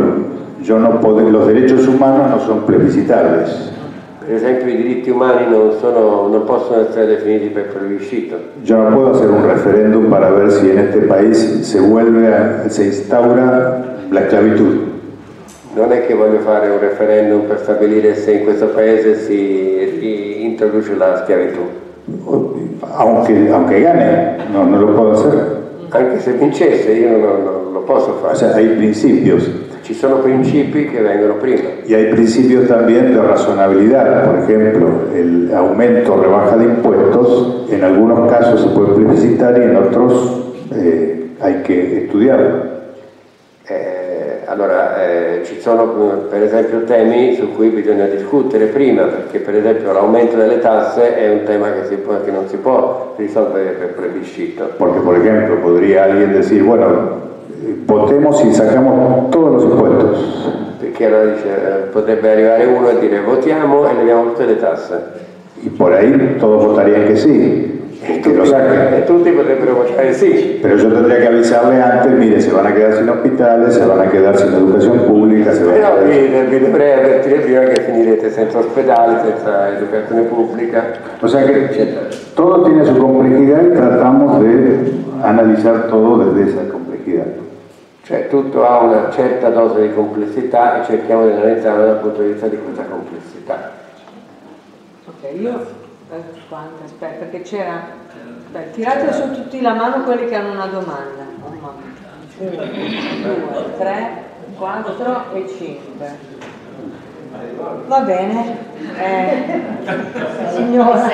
[SPEAKER 2] los derechos humanos no son plebiscitables.
[SPEAKER 1] Per esempio i diritti umani non possono essere definiti per plebiscito.
[SPEAKER 2] Yo no puedo hacer un referéndum para ver si en este país se instaura la esclavitud.
[SPEAKER 1] Non è che voglio fare un referendum per stabilire se in questo paese si introduce la schiavitù.
[SPEAKER 2] Aunque gane, no lo puedo hacer.
[SPEAKER 1] Anche se vincesse io non lo posso fare.
[SPEAKER 2] O sea, hay principios.
[SPEAKER 1] Ci sono principi che vengono prima.
[SPEAKER 2] Y hay principios también de razonabilidad. Por ejemplo, el aumento o rebaja de impuestos, en algunos casos se puede plebiscitar y en otros hay que estudiarlo.
[SPEAKER 1] Allora, ci sono per esempio temi su cui bisogna discutere prima, perché per esempio l'aumento delle tasse è un tema che non si può risolvere per plebiscito.
[SPEAKER 2] Porque, por ejemplo, podría alguien decir, bueno, votemos y sacamos todos los impuestos.
[SPEAKER 1] Perché allora potrebbe arrivare uno e dire votiamo e leviamo tutte le tasse.
[SPEAKER 2] Y por ahí todos votarían que sí, que lo saquen.
[SPEAKER 1] E tutti potrebbero votare sì.
[SPEAKER 2] Pero yo tendría que avisarle antes, mire, se van a quedar sin hospitales, se van a quedar sin educación pública, se van a
[SPEAKER 1] Però
[SPEAKER 2] quedar...
[SPEAKER 1] vi dovrei avvertire prima che finirete senza ospedali, senza educazione pubblica.
[SPEAKER 2] O sea que
[SPEAKER 1] eccetera.
[SPEAKER 2] todo tiene su complejidad y tratamos de analizar todo desde esa complejidad.
[SPEAKER 1] Cioè tutto ha una certa dose di complessità e cerchiamo di analizzarlo dal punto di vista di questa complessità.
[SPEAKER 3] Ok, io aspetta, perché c'era. Tirate su tutti la mano quelli che hanno una domanda. 1, 2, 3, 4 e 5. Va bene. Signora.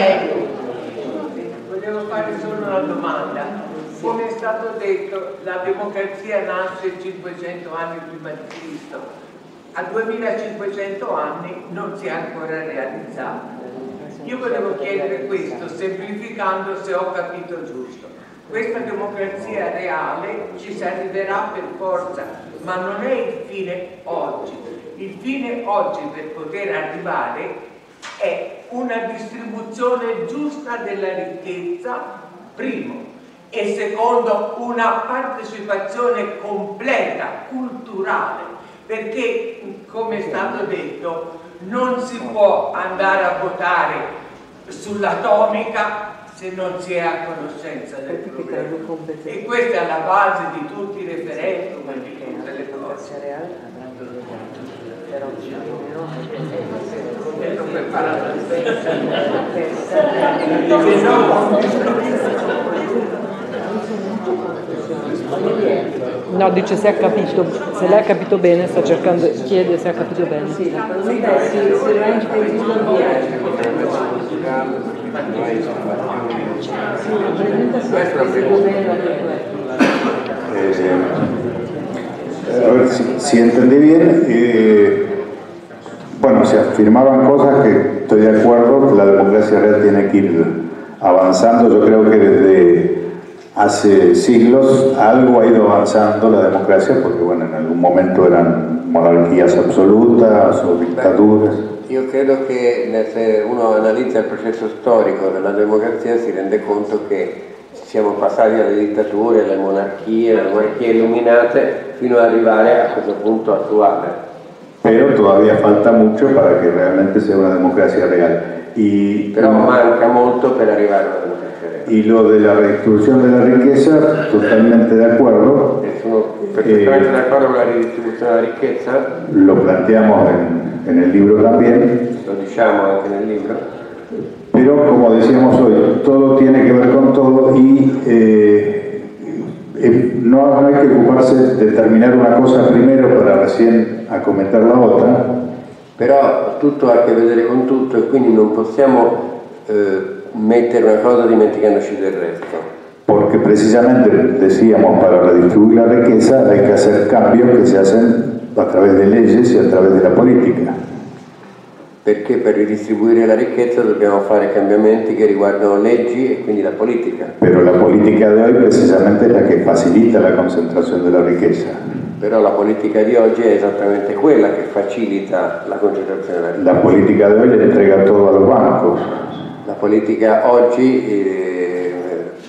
[SPEAKER 8] Volevo fare solo una domanda. Come è stato detto, la democrazia nasce 500 anni prima di Cristo. A 2500 anni non si è ancora realizzata. Io volevo chiedere questo, semplificando se ho capito giusto. Questa democrazia reale ci si arriverà per forza, ma non è il fine oggi. Il fine oggi per poter arrivare è una distribuzione giusta della ricchezza, primo, e secondo una partecipazione completa, culturale, perché, come è stato detto, non si può andare a votare sull'atomica se non si è a conoscenza del problema. E questa è la base di tutti i referendum e di tutte le cose.
[SPEAKER 9] No, dice se ha capito, se lei ha capito bene, sta cercando, chiede se ha capito bene.
[SPEAKER 3] Sì, la pregunta è se realmente
[SPEAKER 2] a ver si entendí bien. Bueno, se afirmaban cosas que estoy de acuerdo, que la democracia real tiene que ir avanzando. Yo creo que desde hace siglos algo ha ido avanzando la democracia, porque bueno, en algún momento eran monarquías absolutas o dictaduras.
[SPEAKER 1] Io credo che se uno analizza il processo storico della democrazia si rende conto che siamo passati dalle dittature, alle monarchie illuminate, fino ad arrivare a questo punto attuale.
[SPEAKER 2] Pero todavía falta mucho para que realmente sea una democracia real.
[SPEAKER 1] Pero manca molto per arrivare a una democrazia reale.
[SPEAKER 2] Y lo de la redistribución de la riqueza, totalmente de acuerdo.
[SPEAKER 1] Sono perfectamente d'accordo con la ridistribuzione della ricchezza.
[SPEAKER 2] Lo planteamos en el libro también.
[SPEAKER 1] Lo diciamo anche nel libro.
[SPEAKER 2] Pero como decíamos hoy, todo tiene que ver con todo y no hay que ocuparse de terminar una cosa primero para recién acometer la otra.
[SPEAKER 1] Però tutto ha a che vedere con tutto e quindi non possiamo mettere una cosa dimenticandoci del resto.
[SPEAKER 2] Porque precisamente, decíamos, para redistribuir la riqueza hay que hacer cambios que se hacen a través de leyes y a través de la política.
[SPEAKER 1] Perché per ridistribuire la ricchezza dobbiamo fare cambiamenti che riguardano leggi e quindi la politica.
[SPEAKER 2] Pero la política de hoy precisamente es la que facilita la concentración de la riqueza.
[SPEAKER 1] Però la politica di oggi è esattamente quella che facilita la concentrazione della ricchezza.
[SPEAKER 2] La política de hoy le entrega todo a los bancos.
[SPEAKER 1] La politica oggi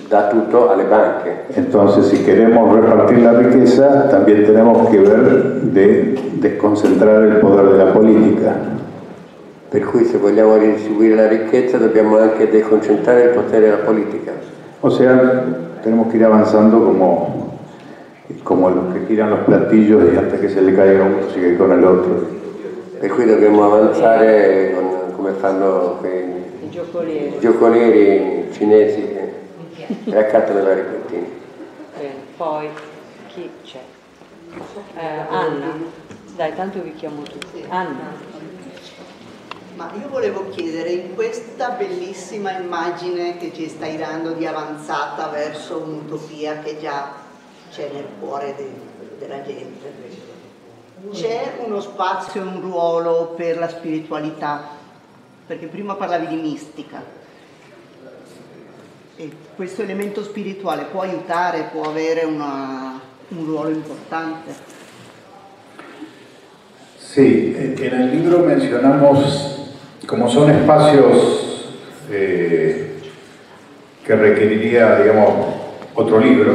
[SPEAKER 1] da tutto alle banche.
[SPEAKER 2] Entonces, si queremos repartir la riqueza, también tenemos que ver de desconcentrar el poder de la política.
[SPEAKER 1] Per cui se vogliamo ridistribuire la ricchezza dobbiamo anche deconcentrare il potere della politica.
[SPEAKER 2] O sea, tenemos que ir avanzando como los que tiran los platillos y hasta que se le caiga uno sigue con el otro.
[SPEAKER 1] Per cui dobbiamo avanzare come fanno i giocolieri cinesi che raccattano i vari pettini.
[SPEAKER 3] Poi chi c'è? Anna, dai, tanto vi chiamo tutti. Anna.
[SPEAKER 10] Ma io volevo chiedere, in questa bellissima immagine che ci stai dando di avanzata verso un'utopia che già c'è nel cuore della gente, c'è uno spazio, un ruolo per la spiritualità? Perché prima parlavi di mistica. E questo elemento spirituale può aiutare, può avere un ruolo importante?
[SPEAKER 2] Sí, en el libro mencionamos, como son espacios que requeriría, digamos, otro libro,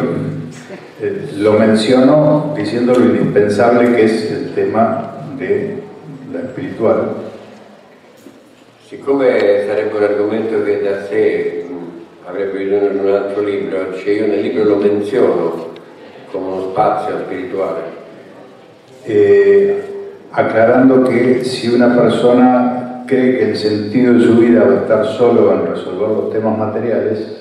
[SPEAKER 2] lo menciono diciendo lo indispensable que es el tema de la espiritual.
[SPEAKER 1] Siccome sarebbe un argomento che da sé avrebbe bisogno di un altro libro, cioè io nel libro lo menziono come uno spazio spirituale.
[SPEAKER 2] Aclarando que si una persona cree que el sentido de su vida va a estar solo en resolver los temas materiales,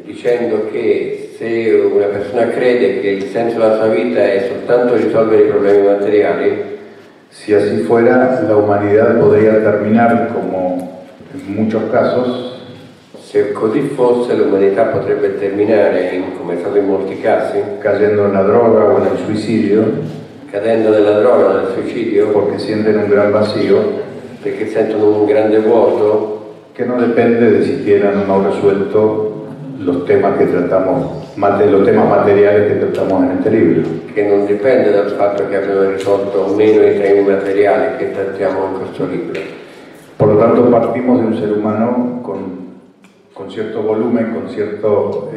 [SPEAKER 1] dicendo che se una persona crede che il senso della sua vita è soltanto risolvere i problemi materiali,
[SPEAKER 2] si así fuera, la humanidad podría terminar, como en muchos casos,
[SPEAKER 1] se così fosse, l'umanità potrebbe terminare, come è stato in molti casi,
[SPEAKER 2] cayendo en la droga o en el suicidio,
[SPEAKER 1] cadendo nella droga, nel suicidio,
[SPEAKER 2] porque sienten un gran vacío,
[SPEAKER 1] perché sentono un grande vuoto,
[SPEAKER 2] que no depende de si tienen o no resuelto los temas que tratamos, los temas materiales que tratamos en este libro.
[SPEAKER 1] Che non dipende dal fatto che abbiano risolto o meno i temi materiali che trattiamo in questo libro.
[SPEAKER 2] Por lo tanto, partimos de un ser humano con cierto volumen, con cierto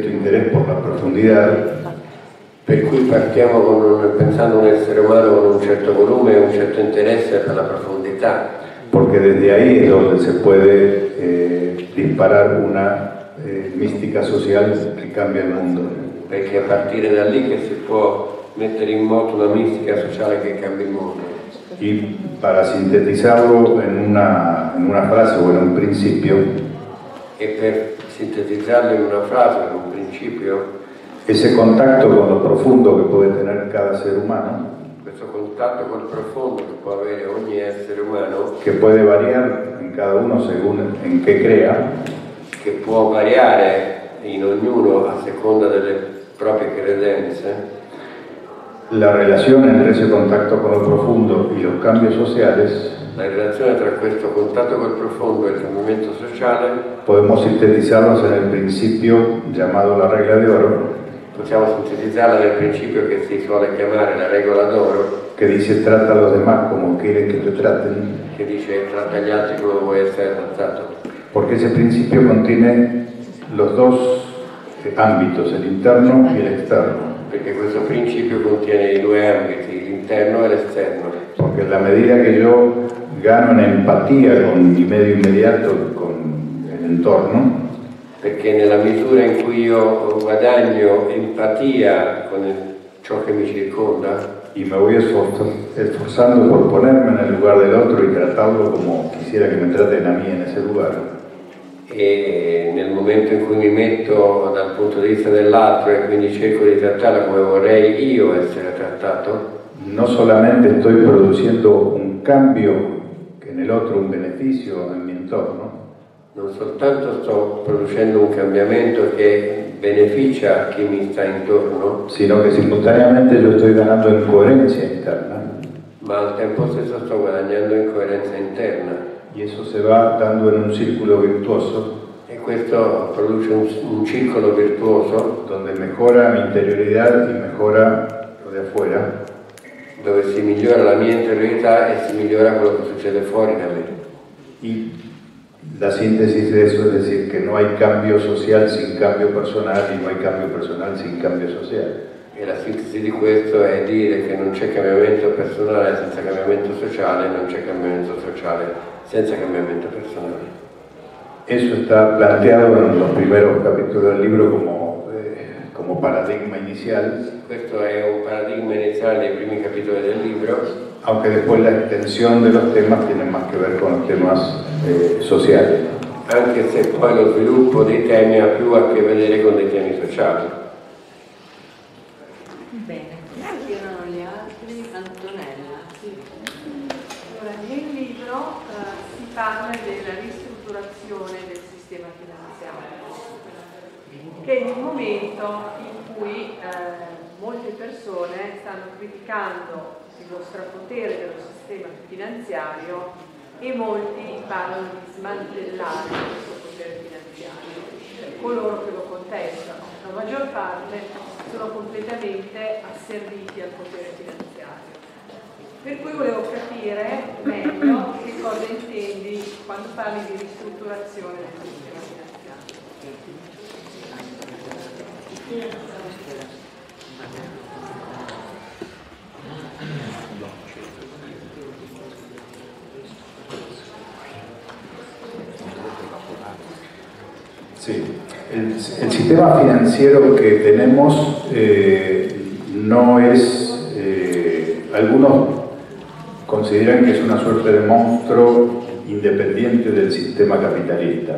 [SPEAKER 2] interés por la profundidad.
[SPEAKER 1] Per cui partiamo pensando a un essere umano con un certo volume e un certo interesse per la profondità.
[SPEAKER 2] Porque desde ahí es donde se puede disparar una mística social que cambia il mondo.
[SPEAKER 1] Perché a partire da lì che si può mettere in moto una mistica sociale che cambia il mondo.
[SPEAKER 2] Y para sintetizarlo en una frase o en un principio,
[SPEAKER 1] e per sintetizzarlo in una frase, in un principio,
[SPEAKER 2] ese contacto con lo profundo que puede tener cada ser humano,
[SPEAKER 1] questo contatto col profondo che può avere ogni essere umano,
[SPEAKER 2] que puede variar en cada uno según en qué crea,
[SPEAKER 1] che può variare in ognuno a seconda delle proprie credenze,
[SPEAKER 2] la relación entre ese contacto con lo profundo y los cambios sociales,
[SPEAKER 1] la relazione tra questo contatto col profondo e il cambiamento sociale,
[SPEAKER 2] podemos sintetizarlos en el principio llamado la regla de oro,
[SPEAKER 1] possiamo sintetizzarla nel principio che si suole chiamare la regola d'oro,
[SPEAKER 2] que dice trata a los demás como quieren que te traten,
[SPEAKER 1] che dice tratta gli altri come vuoi essere trattato.
[SPEAKER 2] Porque ese principio contiene los dos ámbitos, el interno y el externo.
[SPEAKER 1] Perché questo principio contiene i due ambiti, l'interno e l'esterno.
[SPEAKER 2] Porque en la medida que yo gano en empatía con mi medio inmediato, con el entorno,
[SPEAKER 1] perché nella misura in cui io guadagno empatia con ciò che mi circonda,
[SPEAKER 2] y me voy esforzando por ponerme en el lugar del otro y tratarlo como quisiera que me traten a mí en ese lugar,
[SPEAKER 1] e nel momento in cui mi metto dal punto di vista dell'altro e quindi cerco di trattarlo come vorrei io essere trattato,
[SPEAKER 2] no solamente estoy produciendo un cambio en el otro, un beneficio en mi entorno,
[SPEAKER 1] non soltanto sto producendo un cambiamento che beneficia chi mi sta intorno,
[SPEAKER 2] sino que simultáneamente yo estoy ganando en coherencia interna,
[SPEAKER 1] ma al tempo stesso sto guadagnando in coerenza interna.
[SPEAKER 2] Y eso se va dando en un círculo virtuoso,
[SPEAKER 1] e questo produce un circolo virtuoso
[SPEAKER 2] donde mejora mi interioridad y mejora lo de afuera,
[SPEAKER 1] dove si migliora la mia interiorità e si migliora quello che succede fuori da me.
[SPEAKER 2] Y la síntesis de eso es decir que no hay cambio social sin cambio personal y no hay cambio personal sin cambio social.
[SPEAKER 1] E la sintesi di questo è dire che non c'è cambiamento personale senza cambiamento sociale, non c'è cambiamento sociale senza cambiamento personale.
[SPEAKER 2] Eso está planteado en los primeros capítulos del libro como paradigma inicial.
[SPEAKER 1] Questo è un paradigma iniziale dei primi capitoli del libro,
[SPEAKER 2] aunque después la extensión de los temas tiene más que ver con los temas sociales.
[SPEAKER 1] Anche se poi lo sviluppo dei temi ha più a che vedere con dei temi sociali.
[SPEAKER 3] Bene, chi erano gli altri? Antonella. Sì.
[SPEAKER 11] Allora, nel libro si parla della ristrutturazione del sistema finanziario, che è il momento in cui molte persone stanno criticando lo strapotere dello sistema finanziario e molti parlano di smantellare questo potere finanziario. Coloro che lo contestano, la maggior parte sono completamente asserviti al potere finanziario. Per cui volevo capire meglio che cosa intendi quando parli di ristrutturazione del sistema finanziario.
[SPEAKER 2] Sí, el sistema financiero que tenemos no es, algunos consideran que es una suerte de monstruo independiente del sistema capitalista.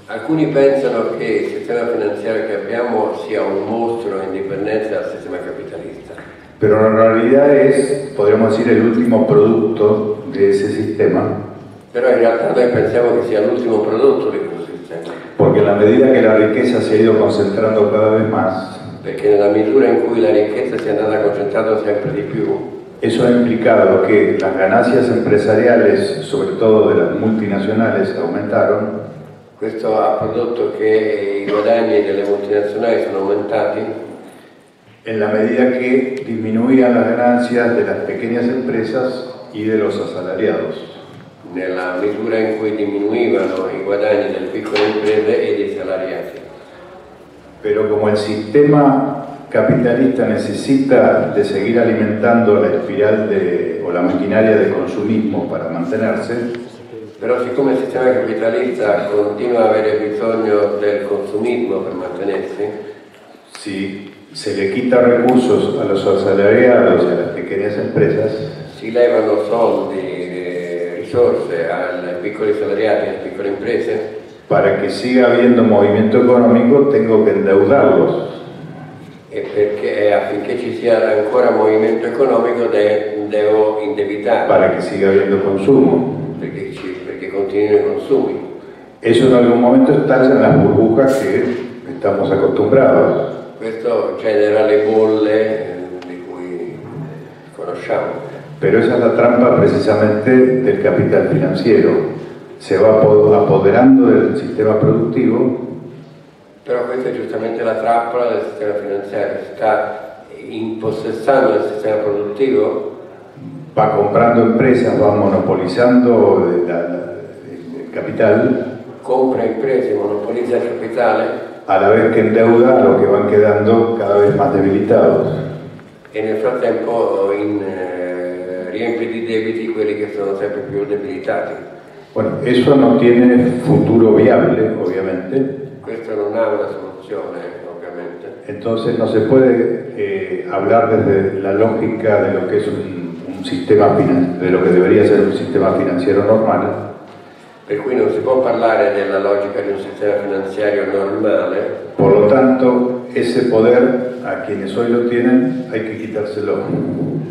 [SPEAKER 1] Alcuni pensano che il sistema finanziario che abbiamo sia un mostro indipendente dal sistema capitalista.
[SPEAKER 2] Pero en realidad es, podríamos decir, el último producto de ese sistema.
[SPEAKER 1] Però in realtà noi pensiamo che sia l'ultimo prodotto di questo sistema.
[SPEAKER 2] Porque en la medida que la riqueza se ha ido concentrando cada vez más,
[SPEAKER 1] Perché nella misura in cui la ricchezza si è andata concentrando sempre di più,
[SPEAKER 2] eso ha implicado que las ganancias empresariales, sobre todo de las multinacionales, aumentaron.
[SPEAKER 1] questo ha prodotto che i guadagni delle multinazionali sono aumentati
[SPEAKER 2] En la medida que disminuían las ganancias de las pequeñas empresas y de los asalariados.
[SPEAKER 1] nella misura in cui diminuivano i guadagni delle piccole imprese e dei salariati.
[SPEAKER 2] Pero como el sistema capitalista necesita de seguir alimentando la espiral o la maquinaria de consumismo para mantenerse,
[SPEAKER 1] Però siccome il sistema capitalista continua ad avere bisogno del consumismo per mantenersi,
[SPEAKER 2] si se le quita recursos a los asalariados y a las pequeñas empresas,
[SPEAKER 1] si levano soldi, risorse ai piccoli salariati e alle piccole imprese,
[SPEAKER 2] para que siga habiendo movimiento económico tengo que endeudarlos.
[SPEAKER 1] e perché affinché ci sia ancora movimento economico devo indebitare.
[SPEAKER 2] Para que siga habiendo consumo.
[SPEAKER 1] Perché continuino i consumi.
[SPEAKER 2] Eso en algún momento estalla en las burbujas que estamos acostumbrados.
[SPEAKER 1] Questo genera le bolle di cui conosciamo.
[SPEAKER 2] Pero esa es la trampa precisamente del capital financiero. Se va apoderando del sistema productivo.
[SPEAKER 1] Però questa è giustamente la trappola del sistema finanziario, si sta impossessando del sistema produttivo.
[SPEAKER 2] Va comprando empresas, va monopolizando el capital.
[SPEAKER 1] Compra imprese, monopolizza il capitale.
[SPEAKER 2] A la vez que endeuda a los que van quedando cada vez más debilitados.
[SPEAKER 1] E nel frattempo riempie di debiti quelli che sono sempre più debilitati.
[SPEAKER 2] Bueno, eso no tiene futuro viable, obviamente.
[SPEAKER 1] Questo non ha una soluzione, ovviamente.
[SPEAKER 2] Entonces no se puede hablar desde la lógica de lo que es un sistema de lo que debería ser un sistema financiero normal.
[SPEAKER 1] Per cui non si può parlare della logica di un sistema finanziario normale.
[SPEAKER 2] Por lo tanto, ese poder a quienes hoy lo tienen hay que quitárselo.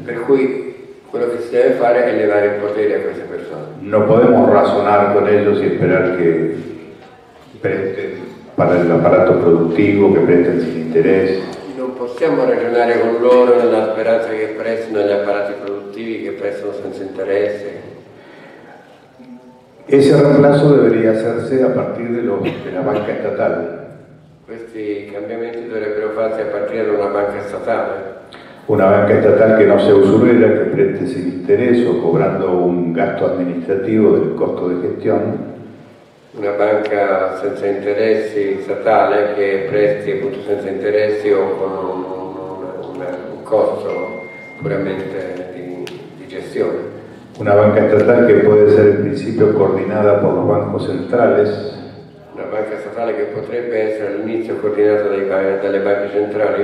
[SPEAKER 1] Per cui quello che si deve fare è levare il potere a queste persone.
[SPEAKER 2] No podemos razonar con ellos y esperar que presten para el aparato productivo, que presten sin interés.
[SPEAKER 1] Non possiamo ragionare con loro nella speranza che prestino gli apparati produttivi, che prestano senza interesse.
[SPEAKER 2] Ese reemplazo debería hacerse a partir de la banca estatal.
[SPEAKER 1] Questi cambiamenti dovrebbero farsi a partire da una banca statale.
[SPEAKER 2] Una banca estatal que no sea usurera, que preste sin interés o cobrando un gasto administrativo del costo de gestión.
[SPEAKER 1] Una banca senza interessi statale che presti appunto senza interessi o con un costo puramente di gestione.
[SPEAKER 2] Una banca estatal que puede ser en principio coordinada por los bancos centrales.
[SPEAKER 1] Una banca statale che potrebbe essere all'inizio coordinata dalle banche centrali.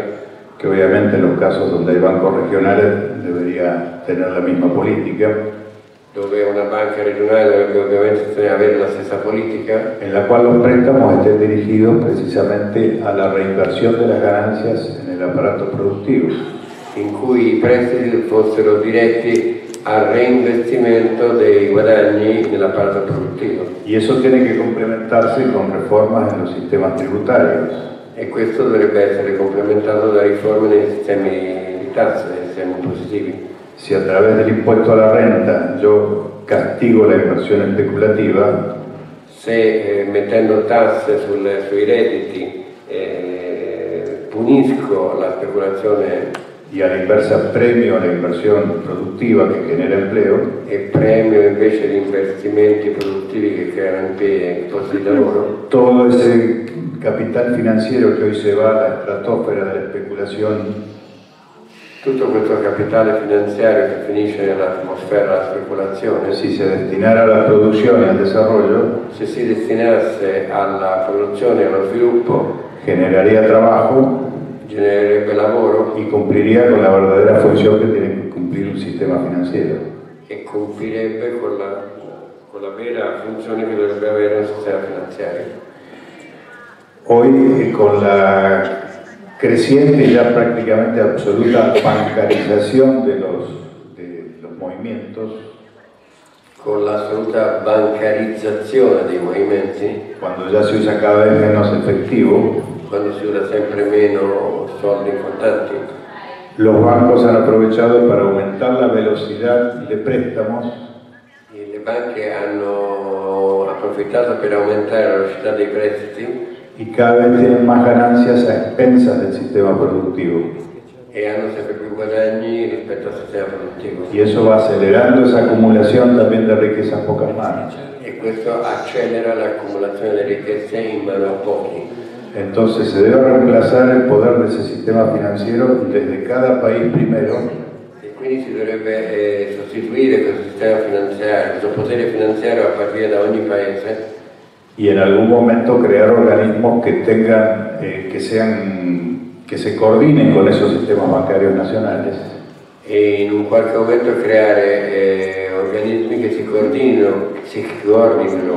[SPEAKER 2] Que obviamente en los casos donde hay bancos regionales debería tener la misma política.
[SPEAKER 1] Dove una banca regionale dovrebbe ovviamente avere la stessa politica.
[SPEAKER 2] En la cual los préstamos estén dirigidos precisamente a la reinversión de las ganancias en el aparato productivo.
[SPEAKER 1] In cui i prestiti fossero diretti al reinvestimento dei guadagni nell'apparato produttivo.
[SPEAKER 2] Y eso tiene que complementarse con reformas en los sistemas tributarios.
[SPEAKER 1] E questo dovrebbe essere complementato da riforme nei sistemi di tasse, nei sistemi impositivi.
[SPEAKER 2] Si a través del impuesto a la renta yo castigo la inversión especulativa,
[SPEAKER 1] se mettendo tasse sui redditi punisco la speculazione
[SPEAKER 2] y a la inversa premio la inversión productiva que genera empleo,
[SPEAKER 1] e premio invece gli investimenti produttivi che creano posti di lavoro,
[SPEAKER 2] todo ese capital financiero que hoy se va a la estratosfera de la especulación,
[SPEAKER 1] tutto questo capitale finanziario che finisce nell'atmosfera della speculazione,
[SPEAKER 2] si se destinara a la producción y al desarrollo,
[SPEAKER 1] se si destinasse alla produzione e allo sviluppo,
[SPEAKER 2] generaría trabajo,
[SPEAKER 1] genererebbe lavoro
[SPEAKER 2] y cumpliría con la verdadera función que tiene que cumplir un sistema financiero.
[SPEAKER 1] E compirebbe con la vera funzione che dovrebbe avere un sistema finanziario.
[SPEAKER 2] Hoy, con la creciente y ya prácticamente absoluta bancarización de los movimientos,
[SPEAKER 1] con l'assoluta bancarizzazione dei movimenti,
[SPEAKER 2] cuando ya se usa cada vez menos efectivo,
[SPEAKER 1] quando si usa sempre meno soldi in contanti,
[SPEAKER 2] los bancos han aprovechado para aumentar la velocidad de préstamos.
[SPEAKER 1] E le banche hanno approfittato per aumentare la velocità dei prestiti
[SPEAKER 2] Y cada vez tienen más ganancias a expensas del sistema productivo.
[SPEAKER 1] e hanno sempre più guadagni rispetto al sistema produttivo.
[SPEAKER 2] Y eso va acelerando esa acumulación también de riqueza en pocas manos.
[SPEAKER 1] E questo accelera l'accumulazione delle ricchezze in mano a pochi.
[SPEAKER 2] Entonces se debe reemplazar el poder de ese sistema financiero desde cada país primero.
[SPEAKER 1] E quindi si dovrebbe sostituire questo sistema finanziario, questo potere finanziario a partire da ogni paese.
[SPEAKER 2] Y en algún momento crear organismos que tengan, que se coordinen con esos sistemas bancarios nacionales.
[SPEAKER 1] E in un qualche momento creare organismi che si coordinino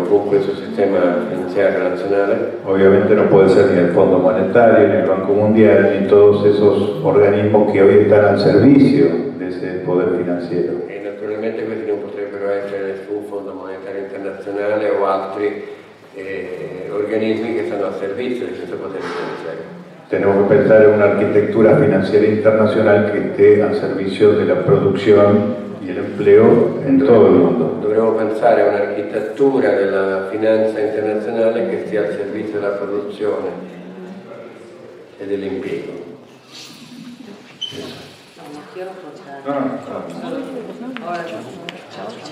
[SPEAKER 1] con questo sistema finanziario nazionale.
[SPEAKER 2] Obviamente no puede ser ni el Fondo Monetario, ni el Banco Mundial, ni todos esos organismos que hoy están al servicio de ese poder financiero.
[SPEAKER 1] E naturalmente questi non potrebbero essere nessun Fondo Monetario Internazionale o altri organismi che stanno al servizio di questo potere finanziario.
[SPEAKER 2] Tenemos que pensar en una arquitectura financiera internacional que esté al servicio de la producción y el empleo en todo el mundo.
[SPEAKER 1] Dovremmo pensare a un'architettura della finanza internazionale che stia al servizio della produzione e dell'impiego.
[SPEAKER 3] Ora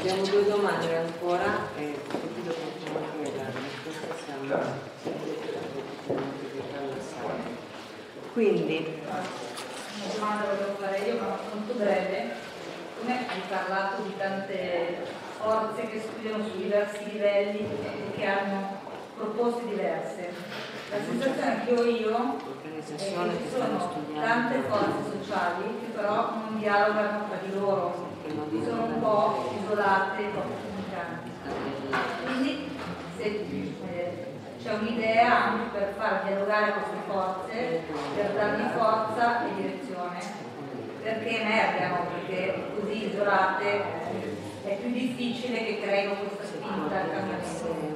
[SPEAKER 3] abbiamo due domande ancora e tutti dopo possiamo chiedere, questa siamo quindi
[SPEAKER 12] una domanda volevo fare io, ma molto breve. Come hai parlato di tante forze che studiano su diversi livelli e che hanno proposte diverse, la sensazione che ho io è che ci sono tante forze sociali che però non dialogano tra di loro, sono un po' isolate, poco comunicanti. Quindi se c'è un'idea anche per far dialogare queste forze, per dargli forza e direzione, perché emergano, perché così isolate è più difficile che creino questa spinta al cambiamento.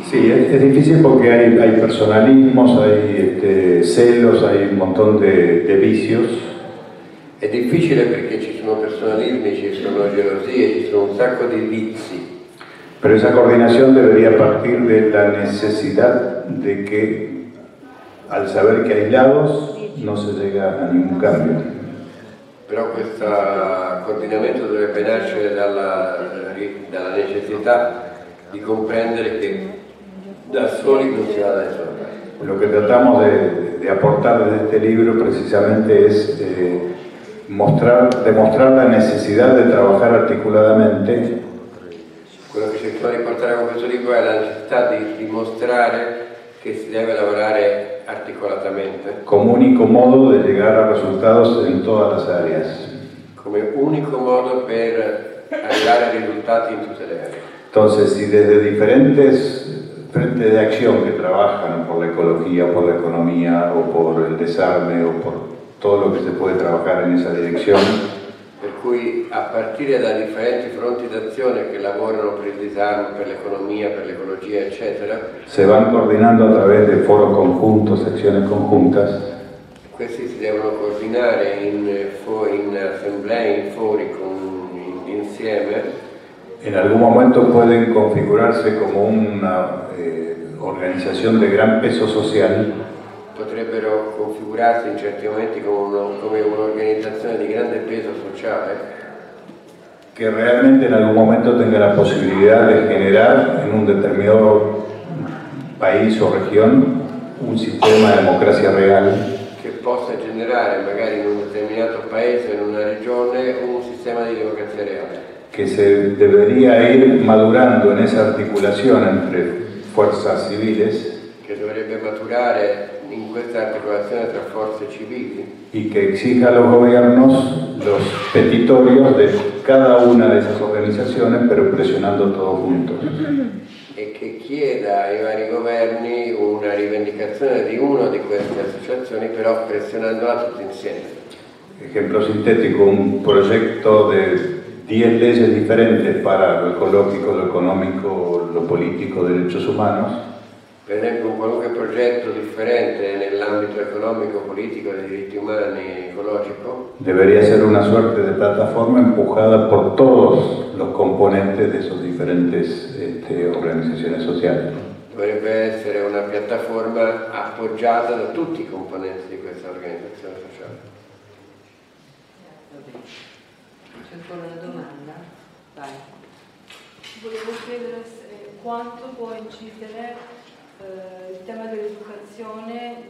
[SPEAKER 2] Sí, es difícil porque hay personalismos, hay celos, hay un montón de vicios.
[SPEAKER 1] È difficile perché ci sono personalismi, ci sono gelosie, ci sono un sacco di vizi.
[SPEAKER 2] Pero esa coordinación debería partir de la necesidad de que, al saber que aislados, no se llega a ningún cambio.
[SPEAKER 1] Però questo coordinamento dovrebbe nascere dalla necessità di comprendere che da soli non si va da nessuna parte.
[SPEAKER 2] Lo que tratamos de aportar desde este libro precisamente es demostrar la necesidad de trabajar articuladamente.
[SPEAKER 1] Quello che cerchiamo di portare con questo libro è la necessità di dimostrare che si deve lavorare articolatamente.
[SPEAKER 2] Como único modo de llegar a resultados en todas las áreas.
[SPEAKER 1] Come unico modo per arrivare a risultati in tutte le aree.
[SPEAKER 2] Entonces, si desde diferentes frentes de acción que trabajan por la ecología, por la economía o por el desarme o por todo lo que se puede trabajar en esa dirección,
[SPEAKER 1] per cui a partire da differenti fronti d'azione che lavorano per il disarmo, per l'economia, per l'ecologia, eccetera,
[SPEAKER 2] se van coordinando a través de foros conjuntos, acciones conjuntas.
[SPEAKER 1] Questi si devono coordinare in assemblee, in fori insieme.
[SPEAKER 2] En algún momento pueden configurarse como una organización de gran peso social.
[SPEAKER 1] Potrebbero configurarsi in certi momenti come un'organizzazione di grande peso sociale
[SPEAKER 2] que realmente en algún momento tenga la posibilidad de generar en un determinado país o región un sistema de democracia real
[SPEAKER 1] che possa generare magari in un determinato paese, in una regione, un sistema di democrazia reale.
[SPEAKER 2] que se debería ir madurando en esa articulación entre fuerzas civiles,
[SPEAKER 1] che dovrebbe maturare in questa articolazione tra forze civili,
[SPEAKER 2] y que exija a los gobiernos los petitorios de cada una de esas organizaciones, pero presionando todos juntos.
[SPEAKER 1] e che chieda ai vari governi una rivendicazione di una di queste associazioni, però pressionandola tutti insieme.
[SPEAKER 2] Ejemplo sintético, un proyecto de 10 leyes diferentes para lo ecológico, lo económico, lo político, derechos humanos.
[SPEAKER 1] Per esempio un qualunque progetto differente nell'ambito economico, politico, dei diritti umani, ecologico,
[SPEAKER 2] debería ser una suerte de plataforma empujada por todos los componentes de esas diferentes organizaciones sociales.
[SPEAKER 1] dovrebbe essere una piattaforma appoggiata da tutti i componenti di questa organizzazione sociale.
[SPEAKER 3] C'è ancora una domanda? Vai.
[SPEAKER 11] Volevo chiedere quanto può incidere il tema dell'educazione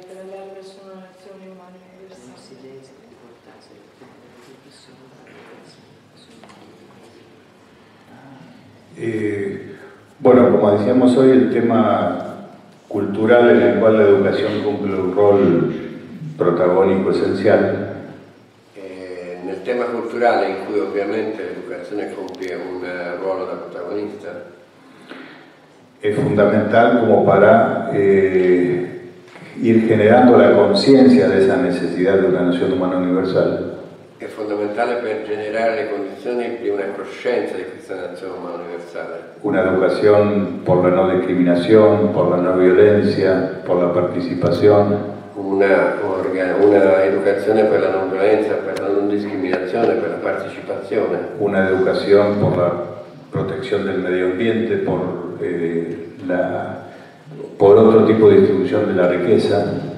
[SPEAKER 11] per andare verso una nazione umana universale.
[SPEAKER 2] Bueno, como decíamos hoy, el tema cultural en el cual la educación cumple un rol protagónico esencial.
[SPEAKER 1] Nel tema culturale in cui ovviamente l'educazione compie un ruolo da protagonista,
[SPEAKER 2] es fundamental como para ir generando la conciencia de esa necesidad de una nación humana universal.
[SPEAKER 1] è fondamentale per generare le condizioni di una coscienza di questa nazione umana universale.
[SPEAKER 2] Una educación por la no discriminación, por la no violencia, por la participación.
[SPEAKER 1] Una educazione per la non violenza, per la non discriminazione, per la partecipazione.
[SPEAKER 2] Una educación por la protección del medio ambiente, por otro tipo de distribución de la riqueza.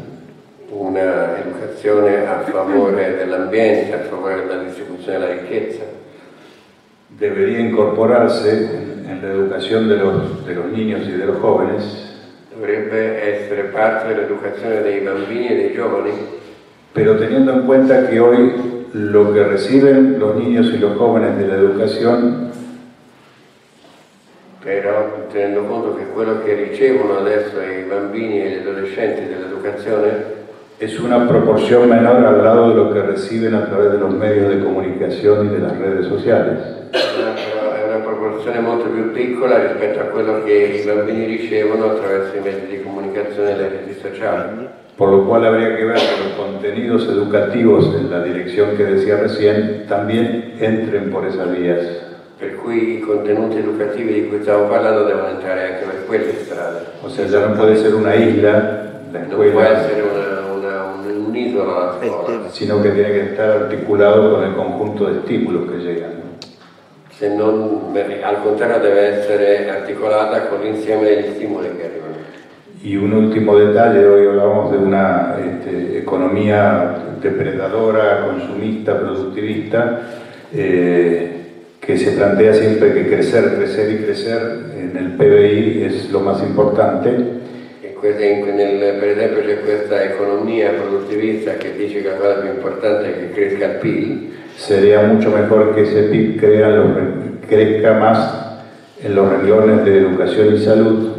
[SPEAKER 1] Una educazione a favore dell'ambiente, a favore della distribuzione della ricchezza.
[SPEAKER 2] Debería incorporarse en la educación de los niños y de los jóvenes.
[SPEAKER 1] Dovrebbe essere parte dell'educazione dei bambini e dei giovani.
[SPEAKER 2] Pero teniendo en cuenta que hoy lo que reciben los niños y los jóvenes de la educación,
[SPEAKER 1] però tenendo conto che quello che ricevono adesso i bambini e gli adolescenti dell'educazione
[SPEAKER 2] es una proporción menor al lado de lo que reciben a través de los medios de comunicación y de las redes sociales.
[SPEAKER 1] È una proporzione molto più piccola rispetto a quello che i bambini ricevono attraverso i mezzi di comunicazione e le reti sociali.
[SPEAKER 2] Por lo cual habría que ver que los contenidos educativos en la dirección que decía recién también entren por esas vías.
[SPEAKER 1] Per cui i contenuti educativi di cui stavo parlando devono entrare anche per quelle strade.
[SPEAKER 2] O sea, ya no puede ser una isla, la
[SPEAKER 1] Non può
[SPEAKER 2] escuela,
[SPEAKER 1] essere un'isola la scuola,
[SPEAKER 2] sino que tiene que estar articulado con el conjunto de estímulos que llegan.
[SPEAKER 1] se non, al contrario deve essere articolata con l'insieme degli stimoli che arrivano.
[SPEAKER 2] Y un último detalle, hoy hablamos de una economía depredadora, consumista, productivista, que se plantea siempre que crecer, crecer y crecer en el PBI es lo más importante.
[SPEAKER 1] Per esempio c'è questa economia produttivista che dice che la cosa più importante è che cresca il PIL.
[SPEAKER 2] Sería mucho mejor que ese PIB crezca más en los renglones de educación y salud.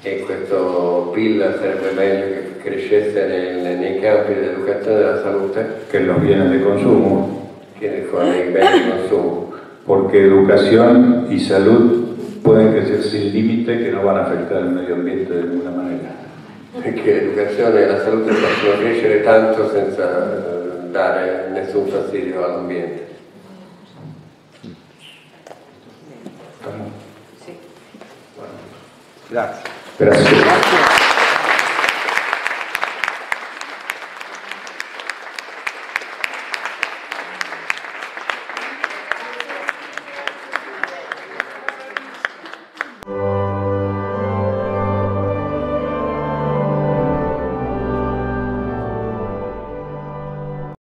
[SPEAKER 1] E questo PIL sarebbe meglio che crescesse nei campi dell'educazione e della salute
[SPEAKER 2] que en los bienes de consumo.
[SPEAKER 1] che con i beni di consumo.
[SPEAKER 2] Porque educación y salud pueden crecer sin límite, que no van a afectar al medio ambiente de ninguna manera.
[SPEAKER 1] Perché l'educazione e la salute possono crescere tanto senza dare nessun fastidio all'ambiente.
[SPEAKER 2] Grazie. Grazie.